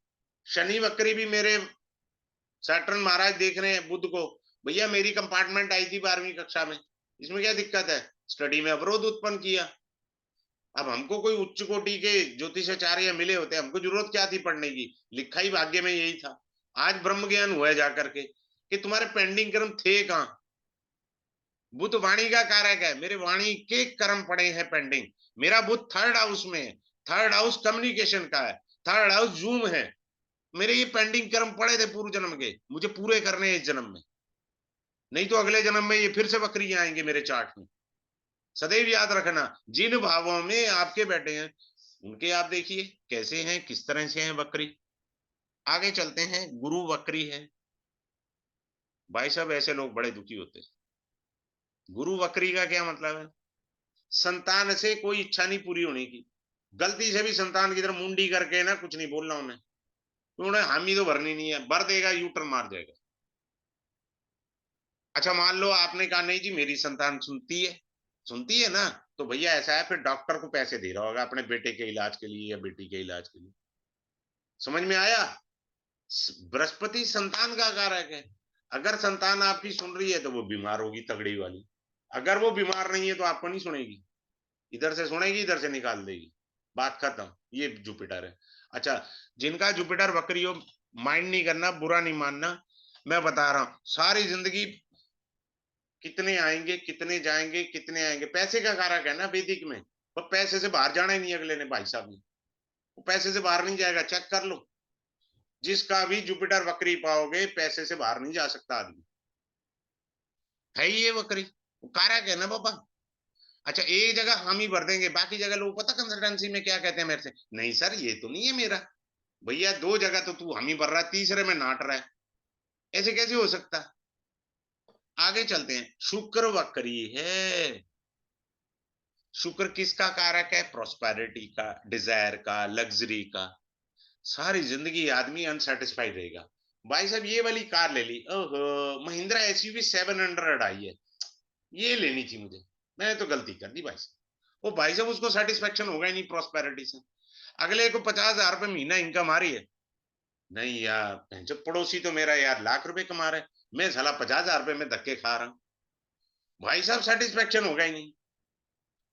शनि वक्री भी मेरे सैटर्न महाराज देख रहे हैं बुध को। भैया मेरी कंपार्टमेंट आई थी 12वीं कक्षा में, इसमें क्या दिक्कत है? स्टडी में अवरोध उत्पन्न किया। अब हमको कोई उच्च कोटि के ज्योतिषाचार्य मिले होते, हमको जरूरत क्या थी पढ़ने की, लिखा ही भाग्य में यही था। आज ब्रह्म ज्ञान हुआ है जाकर के कि तुम्हारे पेंडिंग कर्म थे कहां। बुध वाणी का कारक है, मेरे वाणी के कर्म पड़े हैं पेंडिंग। मेरा बुध 3rd हाउस में है, 3rd हाउस कम्युनिकेशन का है, 3rd हाउस जूम है। मेरे ये पेंडिंग कर्म पड़े थे पूर्व जन्म के, मुझे पूरे करने हैं इस जन्म में, नहीं तो अगले जन्म में ये फिर से वक्री आएंगे मेरे चार्ट में। सदैव याद रखना, जिन भावों में आपके बैठे हैं उनके आप देखिए कैसे हैं, किस तरह से हैं वक्री। आगे चलते हैं, गुरु वक्री है। भाई साहब ऐसे लोग बड़े दुखी होते हैं। गुरु वक्री का क्या मतलब है? संतान से कोई इच्छा नहीं पूरी होने की, गलती से भी संतान की तरफ मुंडी करके ना कुछ नहीं बोलना उन्हें, तो उन्हें हामी तो भरनी नहीं है, भर देगा यू टर्न मार जाएगा। अच्छा मान लो आपने कहा नहीं जी मेरी संतान सुनती है, सुनती है ना, तो भैया ऐसा है फिर डॉक्टर को पैसे दे रहा होगा अपने बेटे के इलाज के लिए या बेटी के इलाज के लिए। समझ में आया? बृहस्पति संतान का कारक है, अगर संतान आपकी सुन रही है तो वो बीमार होगी तगड़ी वाली, अगर वो बीमार नहीं है तो आपको नहीं सुनेगी, इधर से सुनेगी इधर से निकाल देगी, बात खत्म। ये जुपिटर है। अच्छा, जिनका जुपिटर वक्री हो, माइंड नहीं करना, बुरा नहीं मानना, मैं बता रहा हूं सारी जिंदगी कितने आएंगे कितने जाएंगे कितने आएंगे, पैसे का कारक है ना वैदिक में, पर पैसे से बाहर जाना ही नहीं अगले ने, भाई साहब ने, वो पैसे से बाहर नहीं जाएगा, चेक कर लो। जिसका भी जुपिटर वक्री पाओगे पैसे से बाहर नहीं जा सकता आदमी, है ही ये वक्री, वो कारक है ना बाबा। अच्छा, एक जगह हम ही भर देंगे, बाकी जगह लोग पता कंसल्टेंसी में क्या कहते हैं मेरे से, नहीं सर ये तो नहीं है मेरा। भैया 2 जगह तो तू हम ही भर रहा है, तीसरे में नाट रहा है, ऐसे कैसे हो सकता? आगे चलते हैं, शुक्र वक्री है। शुक्र किसका कारक है? प्रॉस्पेरिटी का, डिजायर का, लग्जरी का। सारी जिंदगी आदमी अनसेटिस्फाइड रहेगा। भाई साहब ये वाली कार ले ली, ओहो महिंद्रा एसयूवी 700 आई है, ये लेनी थी मुझे, मैंने तो गलती कर दी भाई साहब। वो भाई साहब उसको सेटिस्फेक्शन होगा ही नहीं प्रॉस्पेरिटी से। अगले को 50,000 रुपए महीना इनकम आ रही है, नहीं यार जब पड़ोसी तो मेरा यार लाख रुपए कमा रहे, मैं साला 50,000 रुपए में धक्के खा रहा हूँ, भाई साहब सेटिस्फेक्शन होगा ही नहीं।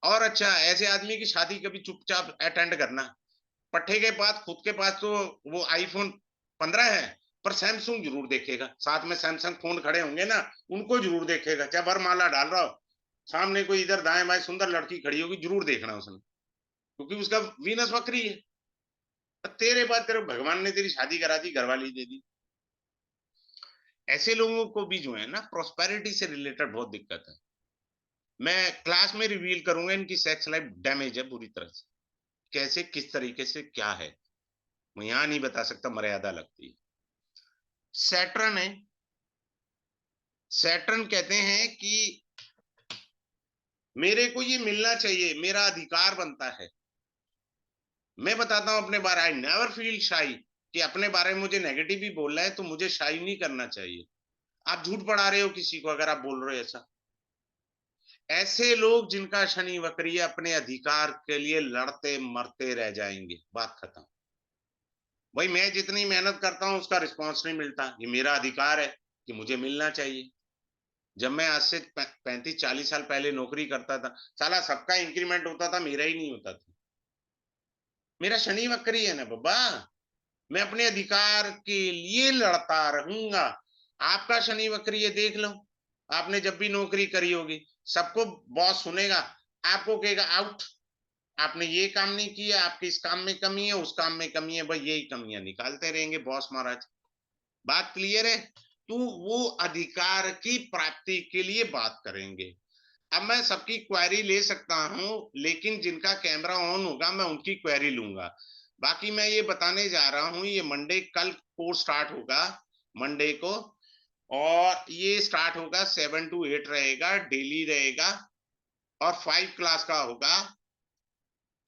और अच्छा, ऐसे आदमी की शादी कभी चुपचाप अटेंड करना। पट्टे के बाद खुद के पास तो वो आईफोन 15 है, पर सैमसंग जरूर देखेगा, साथ में सैमसंग फोन खड़े होंगे ना, उनको जरूर देखेगा, चाहे वरमाला डाल रहा हो, सामने कोई इधर दाएं बाएं सुंदर लड़की खड़ी होगी, जरूर देखना उसने, क्योंकि उसका वीनस वक्री है। तेरे बाद तेरे भगवान ने तेरी शादी करा दी, घरवाली दे दी। ऐसे लोगों को भी जो है ना प्रोस्पेरिटी से रिलेटेड बहुत दिक्कत है। मैं क्लास में रिवील करूंगा, इनकी सेक्स लाइफ डैमेज है पूरी तरह से, कैसे किस तरीके से क्या है, मैं यहां नहीं बता सकता, मर्यादा लगती है। सैटर्न है, सैटर्न कहते हैं कि मेरे को ये मिलना चाहिए, मेरा अधिकार बनता है। मैं बताता हूं अपने बारे, आई नेवर फील शाई, कि अपने बारे में मुझे नेगेटिव भी बोलना है तो मुझे शाई नहीं करना चाहिए। आप झूठ पढ़ा रहे हो किसी को अगर आप बोल रहे हो ऐसा। ऐसे लोग जिनका शनि वक्री है अपने अधिकार के लिए लड़ते मरते रह जाएंगे, बात खत्म। भाई मैं जितनी मेहनत करता हूं उसका रिस्पॉन्स नहीं मिलता, ये मेरा अधिकार है कि मुझे मिलना चाहिए। जब मैं आज से 35-40 साल पहले नौकरी करता था, साला सबका इंक्रीमेंट होता था, मेरा ही नहीं होता था। मेरा शनि वक्री है ना बाबा, मैं अपने अधिकार के लिए लड़ता रहूंगा। आपका शनि वक्री है, देख लो, आपने जब भी नौकरी करी होगी, सबको बॉस सुनेगा, आपको कहेगा आउट, आपने ये काम नहीं किया, आपके इस काम में कमी है, उस काम में कमी है, भाई यही कमियां निकालते रहेंगे बॉस महाराज। बात क्लियर है? तो वो अधिकार की प्राप्ति के लिए बात करेंगे। अब मैं सबकी क्वेरी ले सकता हूं, लेकिन जिनका कैमरा ऑन होगा मैं उनकी क्वेरी लूंगा। बाकी मैं ये बताने जा रहा हूं, ये मंडे कल कोर्स स्टार्ट होगा, मंडे को, और ये स्टार्ट होगा 7 to 8 रहेगा, डेली रहेगा, और 5 क्लास का होगा।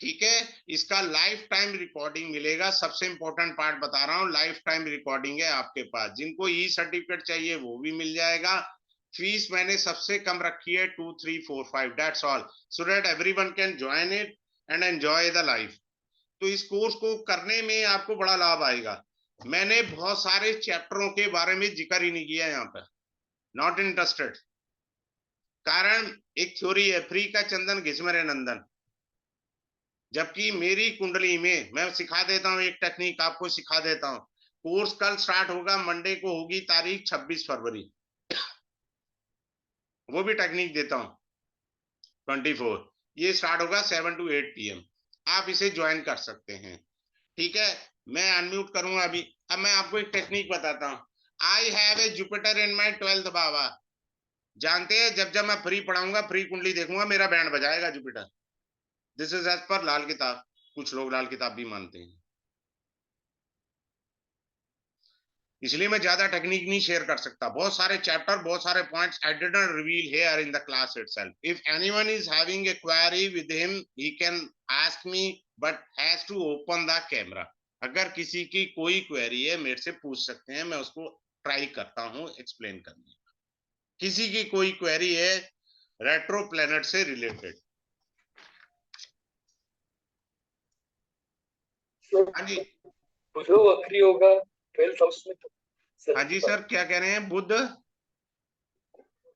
ठीक है, इसका लाइफ टाइम रिकॉर्डिंग मिलेगा। सबसे इंपॉर्टेंट पार्ट बता रहा हूँ, लाइफ टाइम रिकॉर्डिंग है आपके पास। जिनको ई सर्टिफिकेट चाहिए वो भी मिल जाएगा। फीस मैंने सबसे कम रखी है 2345, that's all, so that everyone can join it and enjoy the life. तो इस कोर्स को करने में आपको बड़ा लाभ आएगा। मैंने बहुत सारे चैप्टरों के बारे में जिक्र ही नहीं किया यहाँ पर, नॉट इंटरेस्टेड। कारण एक थ्योरी है, फ्री का चंदन घिसमरे नंदन। जबकि मेरी कुंडली में मैं सिखा देता हूँ, एक टेक्निक आपको सिखा देता हूँ। कोर्स कल स्टार्ट होगा, मंडे को होगी तारीख 26 फरवरी, वो भी टेक्निक देता हूँ 24। ये स्टार्ट होगा 7 to 8 PM, आप इसे ज्वाइन कर सकते हैं। ठीक है, मैं अनम्यूट करूंगा अभी। अब मैं आपको एक टेक्निक बताता हूँ। I have a Jupiter in my 12th बाबा। जानते हैं, जब जब मैं फ्री पढ़ाऊंगा, फ्री कुंडली देखूंगा, मेरा बैंड बजाएगा Jupiter. This is as per Lal किताब, कुछ लोग लाल किताब भी मानते हैं, इसलिए मैं ज्यादा टेक्निक नहीं शेयर कर सकता। बहुत सारे चैप्टर, बहुत सारे points I did not reveal here in the class itself. If anyone is having a query with him, he can ask me, but has to open the camera. अगर किसी की कोई क्वेरी है मेरे से पूछ सकते हैं, मैं उसको ट्राई करता हूँ एक्सप्लेन करने। किसी की कोई क्वेरी है रेट्रो प्लेनेट से रिलेटेड? हाँ जी, बुध वक्री होगा 12th हाउस में तो हाँ जी सर, क्या कह रहे हैं? बुध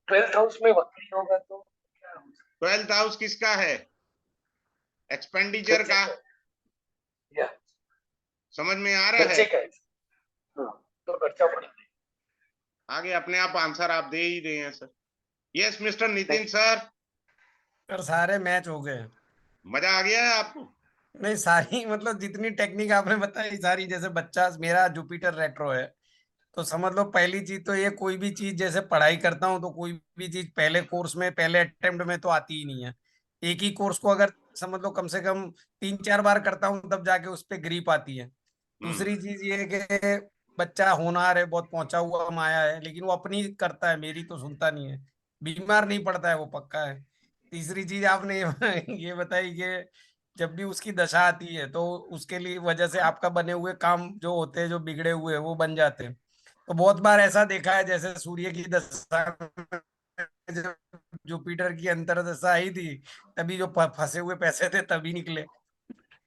12th हाउस में वक्री होगा तो क्या हो सकता 12th हाउस किसका है? एक्सपेंडिचर खर्चे का। का या समझ में आ रहा है? खर्चे का है। हाँ, तो खर्चा बढ़ा आगे अपने आप आंसर आप दे ही रहे हैं सर। यस मिस्टर नहीं। नितिन सर, सर सारे मैच हो गए। मजा आ गया है आपको? नहीं सारी मतलब जितनी टेक्निक आपने बताई सारी, जैसे बच्चा मेरा जुपिटर रेट्रो है, तो समझ लो पहली चीज तो ये, कोई भी चीज जैसे पढ़ाई करता हूँ तो कोई भी चीज पहले कोर्स में पहले अटेम्प्ट में तो आती ही नहीं है। एक ही कोर्स को अगर समझ लो कम से कम 3-4 बार करता हूँ तब जाके उस पर ग्रिप आती है। दूसरी चीज ये है कि बच्चा होनहार है, बहुत पहुंचा हुआ माया है, लेकिन वो अपनी करता है, मेरी तो सुनता नहीं है। बीमार नहीं पड़ता है वो, पक्का है। तीसरी चीज आपने ये बताई कि जब भी उसकी दशा आती है तो उसके लिए वजह से आपका बने हुए काम जो होते हैं, जो बिगड़े हुए वो बन जाते हैं। तो बहुत बार ऐसा देखा है, जैसे सूर्य की दशा में जब जुपिटर की अंतर्दशा आई थी, तभी जो फंसे हुए पैसे थे तभी निकले।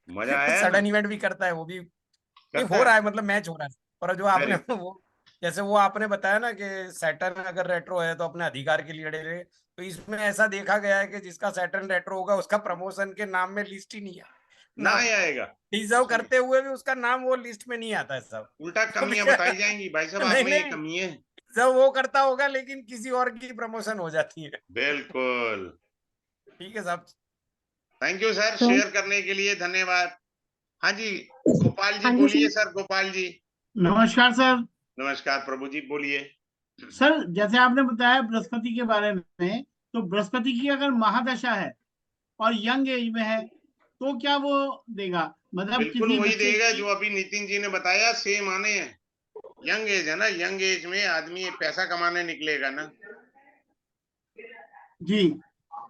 मजा आया ना? सडन इवेंट भी करता है वो भी। नहीं, करता हो रहा है। है, मतलब मैच हो रहा है। पर जो आपने वेरी वो, जैसे वो आपने बताया ना कि सैटर्न अगर रेट्रो है तो अपने अधिकार के लिए लड़े रहे, तो इसमें ऐसा देखा गया है कि जिसका सैटर्न रेट्रो होगा उसका प्रमोशन के नाम में लिस्ट ही नहीं है ना ना, ही आएगा। डिजर्व करते हुए भी उसका नाम वो लिस्ट में नहीं आता है सब। उल्टा तो कमियां क्या, बताई जाएंगी, भाई साहब आप नहीं में ये नहीं, कमी है। जब वो करता होगा लेकिन किसी और की प्रमोशन हो जाती है। बिल्कुल। ठीक है साहब। थैंक यू सर, तो शेयर करने के लिए धन्यवाद। हाँ जी, गोपाल जी हाँ जी बोलिए सर। सर, गोपाल जी। नमस्कार सर। नमस्कार प्रभु जी, बोलिए। सर जैसे आपने बताया बृहस्पति के बारे में, तो बृहस्पति की अगर महादशा है और यंग एज में है तो क्या वो देगा, मतलब बिल्कुल किसी वही बच्चे देगा की। जो अभी नितिन जी ने बताया, सेम आने हैं। यंग एज है ना, यंग एज में आदमी पैसा कमाने निकलेगा ना, जी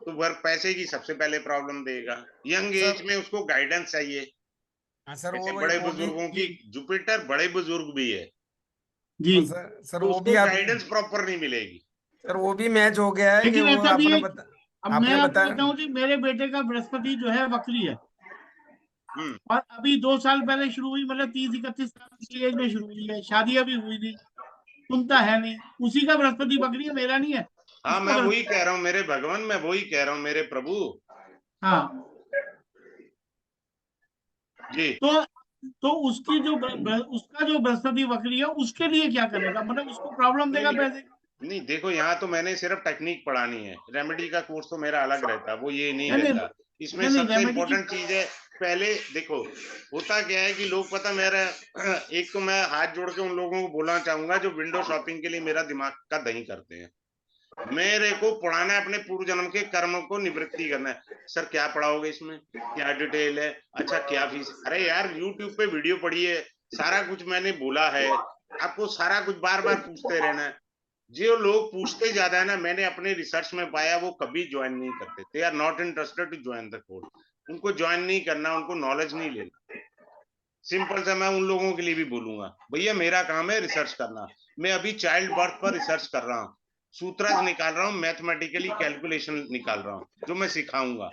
तो वर्क पैसे की सबसे पहले प्रॉब्लम देगा। यंग एज सर, में उसको गाइडेंस चाहिए। हाँ सर, जैसे वो बड़े वो भी, बुजुर्गों की, जी जुपिटर बड़े बुजुर्ग भी है, जी। और सर तो वो भी उसको आप, गाइडेंस प्रॉपर नहीं मिलेगी। सर वो भी मैच हो गया है कि लेकिन वो ऐसा भी आपने है, बता, अब मैं आपने आपको बताया। बताऊं कि मेरे बेटे का बृहस्पति जो है वक्री है, हम्म। और अभी 2 साल पहले शुरू हुई, मतलब 30-31 साल की एज में शुरू हुई है, शादी अभी हुई नहीं, सुनता है नहीं। उसी का बृहस्पति वक्री है, मेरा नहीं है, हाँ उसका मैं वही बृहस्पति। कह रहा हूँ मेरे भगवान, मैं वही कह रहा हूँ मेरे प्रभु हाँ, जी। तो उसकी जो उसका जो बृहस्पति वक्री है उसके लिए क्या करेगा, मतलब उसको प्रॉब्लम नहीं देगा नहीं पैसे की? नहीं, देखो यहाँ तो मैंने सिर्फ टेक्निक पढ़ानी है, रेमेडी का कोर्स तो मेरा अलग रहता है, वो ये नहीं नहीं नहीं लेता। इसमें नहीं नहीं, सबसे रेमेडी की। इम्पोर्टेंट चीज है, पहले देखो होता क्या है कि लोग, पता मेरा एक तो मैं हाथ जोड़ के उन लोगों को बोलना चाहूंगा जो विंडो शॉपिंग के लिए मेरा दिमाग का दही करते हैं। मेरे को पढ़ाना है अपने पूर्व जन्म के कर्मों को निवृत्ति करना है। सर क्या पढ़ाओगे इसमें, क्या डिटेल है, अच्छा क्या फीस? अरे यार यूट्यूब पे वीडियो पढ़िए, सारा कुछ मैंने बोला है। आपको सारा कुछ बार बार पूछते रहना है। जो लोग पूछते ज्यादा है ना, मैंने अपने रिसर्च में पाया वो कभी ज्वाइन नहीं करते। They are not interested to join the course. उनको ज्वाइन नहीं करना, उनको नॉलेज नहीं लेना। सिंपल सा मैं उन लोगों के लिए भी बोलूंगा, भैया मेरा काम है रिसर्च करना। मैं अभी चाइल्ड बर्थ पर रिसर्च कर रहा हूँ, सूत्रज निकाल रहा हूँ, मैथमेटिकली कैलकुलेशन निकाल रहा हूँ, जो मैं सिखाऊंगा।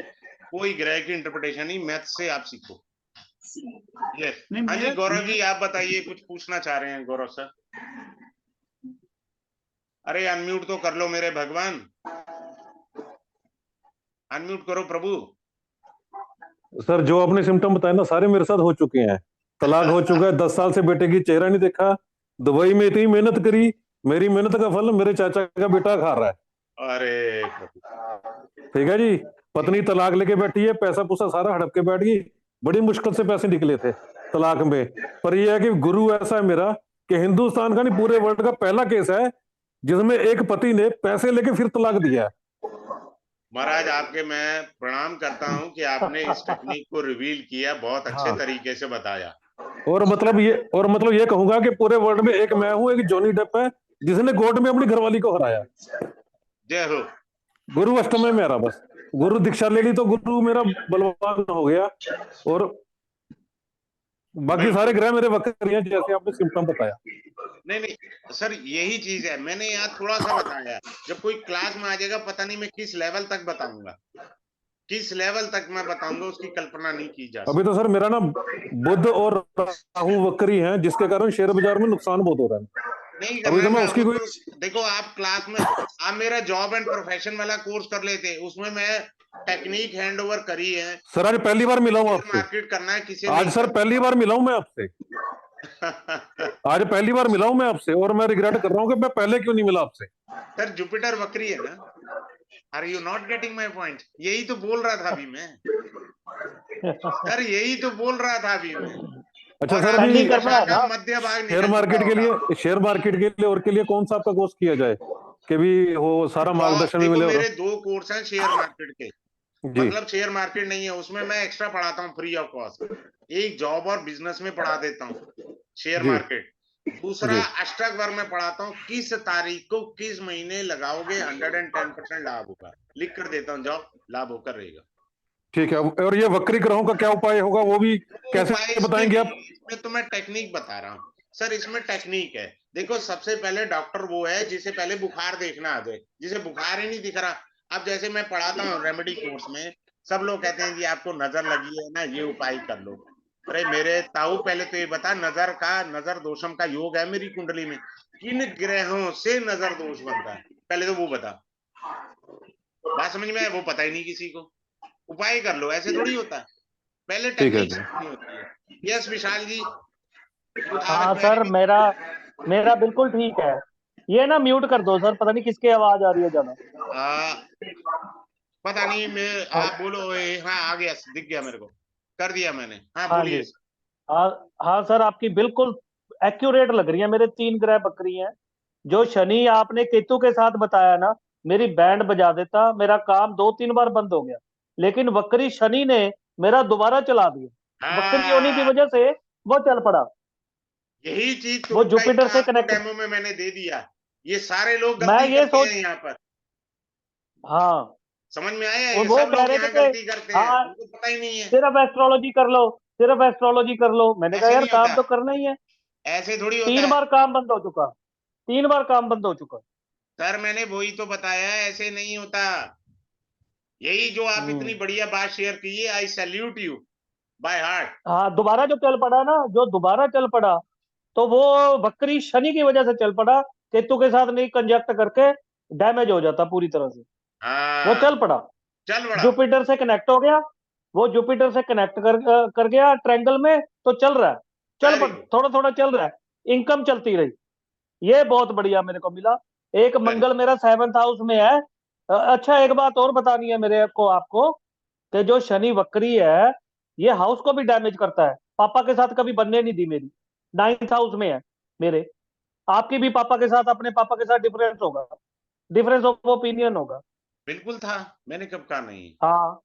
कोई ग्रह की इंटरप्रिटेशन नहीं, मैथ से आप सीखो। यस। नहीं हाँ जी मेरे गौरव मेरे जी, आप बताइए, कुछ पूछना चाह रहे हैं गौरव सर? अरे अनम्यूट तो कर लो मेरे भगवान, अनम्यूट करो प्रभु। सर जो आपने सिम्टम बताए ना सारे मेरे साथ हो चुके हैं। तलाक हो चुका है, 10 साल से बेटे की चेहरा नहीं देखा, दुबई में इतनी मेहनत करी, मेरी मेहनत का फल मेरे चाचा का बेटा खा रहा है। अरे प्रभु। ठीक है जी, पत्नी तलाक लेके बैठी है, पैसा पूसा सारा हड़प के बैठ गई, बड़ी मुश्किल से पैसे निकले थे तलाक में। पर यह है कि गुरु ऐसा है मेरा कि हिंदुस्तान का नहीं पूरे वर्ल्ड का पहला केस है जिसमें एक पति ने पैसे लेके फिर तलाक दिया है। महाराज आपके मैं प्रणाम करता हूं कि आपने इस टेक्निक को रिवील किया, बहुत अच्छे हाँ, तरीके से बताया। और मतलब ये कहूंगा कि पूरे वर्ल्ड में एक मैं हूं, एक जॉनी डेप है जिसने कोर्ट में अपनी घरवाली को हराया। जय हो। गुरु अष्टम में मेरा, बस गुरु दीक्षा ले ली तो गुरु मेरा बलवान हो गया, और बाकी सारे बिल्कुल। ग्रह मेरे वक्र हैं जैसे आपने सिम्टम बताया। नहीं नहीं सर, यही चीज है, मैंने यहाँ थोड़ा सा बताया। जब कोई क्लास में आ जाएगा, पता नहीं मैं किस लेवल तक बताऊंगा, किस लेवल तक मैं बताऊंगा, उसकी कल्पना नहीं की जा अभी सकती। तो सर मेरा ना बुध और राहु वक्री हैं जिसके कारण शेयर बाजार में नुकसान बहुत हो रहा है। नहीं अभी तो करना मैं ना, उसकी वो कोई, तो देखो आप क्लास में, आप मेरा जॉब एंड प्रोफेशन वाला कोर्स कर लेते, उसमें मैं टेक्निक हैंड ओवर करी है। सर आज पहली बार मिला हूं शेयर आपसे, मार्केट करना है, किसे आज नहीं सर पहली बार मिला हूं मैं आपसे, करना। आज पहली बार मिला हूं मैं आपसे, और मैं रिग्रेट कर रहा हूं कि मैं पहले क्यों नहीं मिला आपसे। सर जुपिटर वक्री है ना, are you not getting my point? यही तो बोल रहा था अभी मैं, सर यही तो बोल रहा था अभी मैं। अच्छा और सर, आपकी अभी नहीं कर दशा पाया का था। मध्य भाग शेयर निकल चुका मार्केट के होगा। लिए, शेयर मार्केट के लिए और के लिए कौन सा आपका कोर्स किया जाए कि भी वो सारा मार्गदर्शन भी देखो मिले? और मेरे 2 कोर्स हैं शेयर मार्केट के, जी मतलब शेयर मार्केट नहीं है उसमें, मैं एक्स्ट्रा पढ़ाता हूँ फ्री ऑफ कॉस्ट। एक जॉब और बिजनेस में पढ़ा देता हूँ शेयर जी मार्केट। दूसरा जी अष्टक वर्ग में पढ़ाता हूँ, किस तारीख को किस महीने लगाओगे 110% लाभ होगा, लिख कर देता हूँ जॉब। लाभ होकर रहेगा। ठीक है। और ये वक्री ग्रहों का क्या उपाय होगा वो भी उपाय कैसे बताएंगे आप? इसमें तो मैं टेक्निक बता रहा हूँ सर, इसमें टेक्निक है। देखो, सबसे पहले डॉक्टर वो है जिसे पहले बुखार देखना आ जाए, जिसे बुखार ही नहीं दिख रहा। अब जैसे मैं पढ़ाता हूँ रेमेडी कोर्स में, सब लोग कहते हैं जी आपको नजर लगी है ना, ये उपाय कर लो। अरे मेरे ताऊ, पहले तो ये बता, नजर दोषम का योग है मेरी कुंडली में, किन ग्रहों से नजर दोष बनता है, पहले तो वो बता। बात समझ में आए? वो पता ही नहीं किसी को। उपाय कर लो, ऐसे थोड़ी होता है, पहले ठीक है टेक्निक जी। सीखनी होती है। यस विशाल जी, उठा हाँ रखो सर, है। मेरा बिल्कुल ठीक है। ये ना म्यूट कर दो सर, पता नहीं किसकी आवाज आ रही है ज्यादा। पता नहीं, मैं हाँ आप बोलो। हाँ, आ गया, दिख गया मेरे को, कर दिया मैंने। हाँ हाँ बोलिए जी। सर। हाँ हाँ सर, आपकी बिल्कुल एक्यूरेट लग रही है। मेरे 3 ग्रह बकरी हैं। जो शनि आपने केतु के साथ बताया ना, मेरी बैंड बजा देता। मेरा काम 2-3 बार बंद हो गया, लेकिन वक्री शनि ने मेरा दोबारा चला दिया। वक्री होने की हाँ, वजह से वो चल पड़ा। यही चीज वो तुरुप का जुपिटर से आपको कनेक्ट। डेमो में मैंने दे दिया। ये सारे लोग मैं गलती ये करते सोच, हैं यहाँ पर, हाँ, समझ में आया? और ये वो सब कह लोग रहे थे यहाँ कि गलती करते हैं, हाँ, उनको पता ही नहीं है। सिर्फ एस्ट्रोलॉजी कर लो, सिर्फ एस्ट्रोलॉजी कर लो। मैंने कहा ऐसे यार नहीं काम होता, तो करना ही है। ऐसे थोड़ी होता 3 है बार काम बंद हो चुका, 3 बार काम बंद हो चुका। सर। मैंने वही तो बताया, ऐसे नहीं होता। यही जो आप इतनी हम्म। बढ़िया बात शेयर की है, आई सैल्यूट यू बाय हार्ट। हाँ, दोबारा जो चल पड़ा ना, जो दोबारा चल पड़ा, तो वो बकरी शनि की वजह से चल पड़ा। केतु के साथ नहीं कंजक्ट करके डैमेज हो जाता पूरी तरह से। वो हाँ, चल पड़ा, चल बड़ा। जुपिटर से कनेक्ट हो गया। वो जुपिटर से कनेक्ट कर गया ट्रायंगल में, तो चल रहा है। वेरी गुड, थोड़ा थोड़ा चल रहा है, इनकम चलती रही। ये बहुत बढ़िया मेरे को मिला। एक वेरी। मंगल मेरा 7th हाउस में है। अच्छा, एक बात और बतानी है मेरे को आपको, कि जो शनि वक्री है, ये हाउस को भी डैमेज करता है। पापा के साथ कभी बनने नहीं दी मेरी। 9th हाउस में है मेरे। आपकी भी पापा के साथ, अपने पापा के साथ डिफरेंस होगा, डिफरेंस ऑफ ओपिनियन होगा। बिल्कुल था, मैंने कब कहा नहीं। हाँ,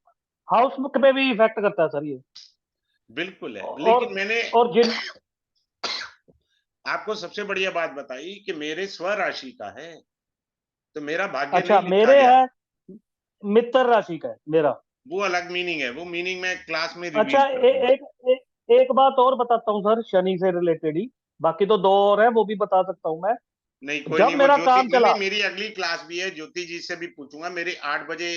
हाउस पे भी इफेक्ट करता है सर ये। बिल्कुल है, और लेकिन मैंने और जिन आपको सबसे बढ़िया बात बताई कि मेरे स्वराशि का है, तो मेरा भाग्य अच्छा, नहीं लिखा मेरे गया। है मित्र राशि का है मेरा। वो अलग मीनिंग है, वो मीनिंग मैं क्लास में अच्छा, रिवील कर दूंगा। एक बात और बताता हूँ सर, शनि से रिलेटेड ही। बाकी तो 2 और है, वो भी बता सकता हूँ मैं। नहीं कोई जब नहीं, वो मेरा ज्योति काम नहीं चला, नहीं, मेरी अगली क्लास भी है, ज्योति जी से भी पूछूंगा। मेरी 8 बजे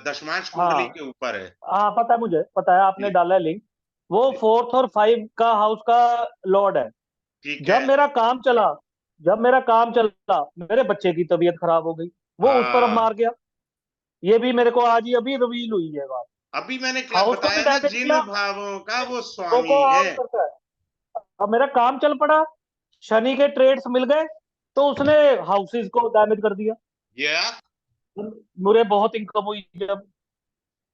दशमांश कुंडली हाँ के ऊपर है। हाँ, पता है, मुझे पता है, आपने जी डाला है लिंक। वो जी, 4th और 5 का हाउस का लॉर्ड है। ठीक जब है। मेरा काम चला, जब मेरा काम चला, मेरे बच्चे की तबीयत खराब हो गई। वो उस तरफ हाँ, मार गया। ये भी मेरे को आज ही अभी रिवील हुई है बात। अभी मैंने क्या हाउस को भी बताया ना, डैमेज जिन किया, भावों का वो वो स्वामी को है। आउट करता है। अब मेरा काम चल पड़ा, शनि के ट्रेड्स मिल गए, तो उसने हाउसेस को डैमेज कर दिया। या मुझे बहुत इनकम हुई जब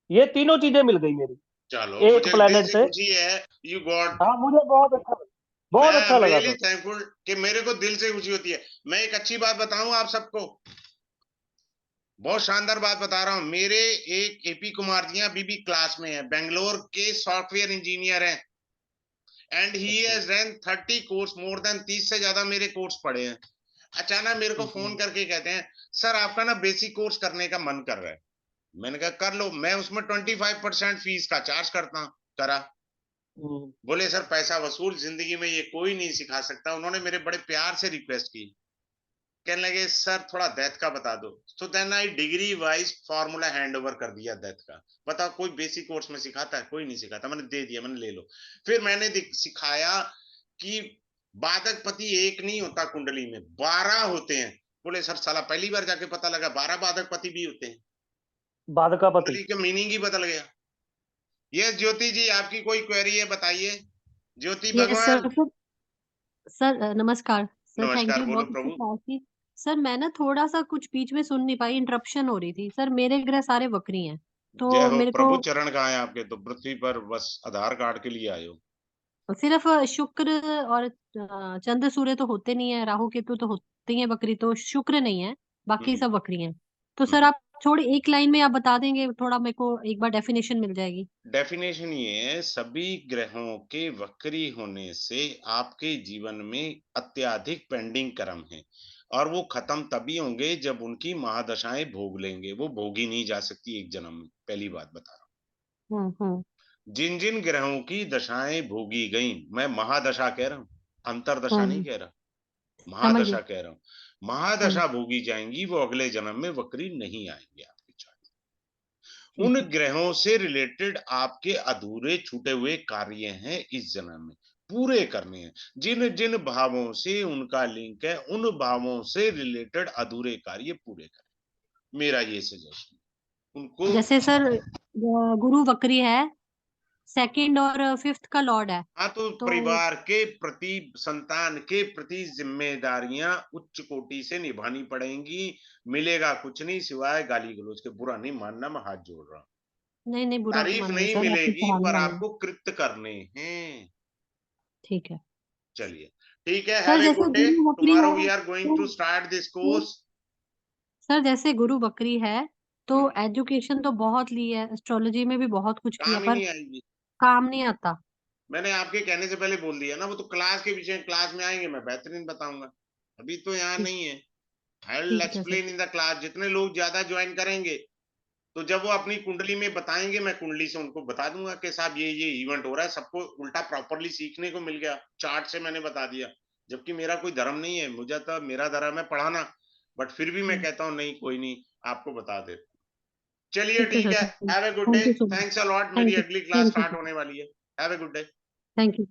ये तीनों चीजें मिल गई मेरी चलो, एक मुझे दिल प्लेनेट से से। खुशी है। यू गॉड, हाँ, मुझे मैं बहुत आई अच्छा एम लगा रियली सर। थैंकफुल कि मेरे को दिल से खुशी होती है। मैं एक अच्छी बात बताऊं आप सबको, बहुत शानदार बात बता रहा हूं। मेरे एक एपी कुमार जी अभी भी क्लास में है, बेंगलोर के सॉफ्टवेयर इंजीनियर हैं, एंड ही अच्छा। Has run 30 course, more than 30 से ज्यादा मेरे कोर्स पढ़े हैं। अचानक मेरे को फोन हम्म, करके कहते हैं, सर आपका ना बेसिक कोर्स करने का मन कर रहा है। मैंने कहा कर लो, मैं उसमें 25% फीस का चार्ज करता हूं। करा। हम्म, बोले सर पैसा वसूल, जिंदगी में ये कोई नहीं सिखा सकता। उन्होंने मेरे बड़े प्यार से रिक्वेस्ट की, कहने लगे सर थोड़ा डेथ का बता दो। तो then I degree wise formula hand over कर दिया डेथ का। बताओ, कोई बेसिक कोर्स में सिखाता है? कोई नहीं सिखाता। मैंने दे दिया, मैंने ले लो। फिर मैंने सिखाया कि बाधक पति एक नहीं होता कुंडली में, 12 होते हैं। बोले सर साला पहली बार जाके पता लगा 12 बाधक पति भी होते हैं। बाधकापति। कुंडली का मीनिंग ही बदल गया। ये ज्योति जी, आपकी कोई क्वेरी है बताइए, ज्योति यस भगवान। सर। सर नमस्कार सर, थैंक नमस्कार, यू, बोलो बहुत अच्छी प्रभु। क्लास थी। सर मैं ना थोड़ा सा कुछ बीच में सुन नहीं पाई, इंटरप्शन हो रही थी। सर मेरे ग्रह सारे वक्री हैं, जय तो हो मेरे को प्रभु, चरण कहाँ है आपके? तो पृथ्वी पर बस आधार कार्ड के लिए आए हो। सिर्फ शुक्र और चंद्र सूर्य तो होते नहीं है, राहु केतु तो होते ही हैं वक्री, तो शुक्र नहीं है, बाकी हम्म, सब वक्री हैं। तो सर हम्म। आप थोड़ी एक लाइन में आप बता देंगे, थोड़ा मेरे को एक बार डेफिनेशन मिल जाएगी। डेफिनेशन ये है, सभी ग्रहों के वक्री होने से आपके जीवन में अत्यधिक पेंडिंग कर्म है। और वो खत्म तभी होंगे जब उनकी महादशाएं भोग लेंगे। वो भोगी नहीं जा सकती एक जन्म में, पहली बात बता रहा हूँ। जिन जिन ग्रहों की दशाएं भोगी गई, मैं महादशा कह रहा हूँ, अंतरदशा नहीं कह रहा, समझ गई। महादशा कह रहा हूँ, महादशा भोगी जाएंगी, वो अगले जन्म में वक्री नहीं आएंगे आपके चार्ट। उन ग्रहों से रिलेटेड आपके अधूरे छूटे हुए कार्य हैं इस जन्म में पूरे करने हैं। जिन जिन भावों से उनका लिंक है, उन भावों से रिलेटेड अधूरे कार्य पूरे करें, मेरा ये सजेशन उनको। जैसे सर गुरु वक्री है, सेकंड और फिफ्थ का लॉर्ड है, हाँ, तो तो परिवार के प्रति, संतान के प्रति जिम्मेदारियां उच्च कोटि से निभानी पड़ेंगी। मिलेगा कुछ नहीं सिवाय गाली गलौज के। बुरा नहीं मानना, मैं हाथ जोड़ रहा हूँ। नहीं नहीं बुरा नहीं तारीफ मानेंगे नहीं सर, आपकी मिलेगी, पर सराहना करेंगे। आपको कृत्य करने हैं। ठीक है चलिए ठीक है, सर। हैव ए जैसे गुड डे। गुरु वक्री टुमारो है we are going to start this course. Sir, जैसे गुरु वक्री है तो एजुकेशन तो बहुत ली है, एस्ट्रोलॉजी में भी बहुत कुछ किया, काम ही पर नहीं आएगी। काम नहीं आता। मैंने आपके कहने से पहले बोल दिया ना, वो तो क्लास के विषय, क्लास में आएंगे मैं बेहतरीन बताऊंगा, अभी तो यहाँ ठीक नहीं है। आई विल ठीक है sir. Explain in the class. जितने लोग ज्यादा ज्वाइन करेंगे, तो जब वो अपनी कुंडली में बताएंगे, मैं कुंडली से उनको बता दूंगा कि साहब ये इवेंट हो रहा है। सबको उल्टा प्रॉपरली सीखने को मिल गया, चार्ट से मैंने बता दिया। जबकि मेरा कोई धर्म नहीं है, मुझे तो मेरा धर्म है पढ़ाना, बट फिर भी मैं कहता हूँ नहीं कोई नहीं, आपको बता दे। चलिए ठीक है ठीक सर, है, have a good day, thank you so much. Thanks a lot. मेरी थैंक यू अगली क्लास थैंक यू स्टार्ट होने वाली है। Have a good day. Thank you.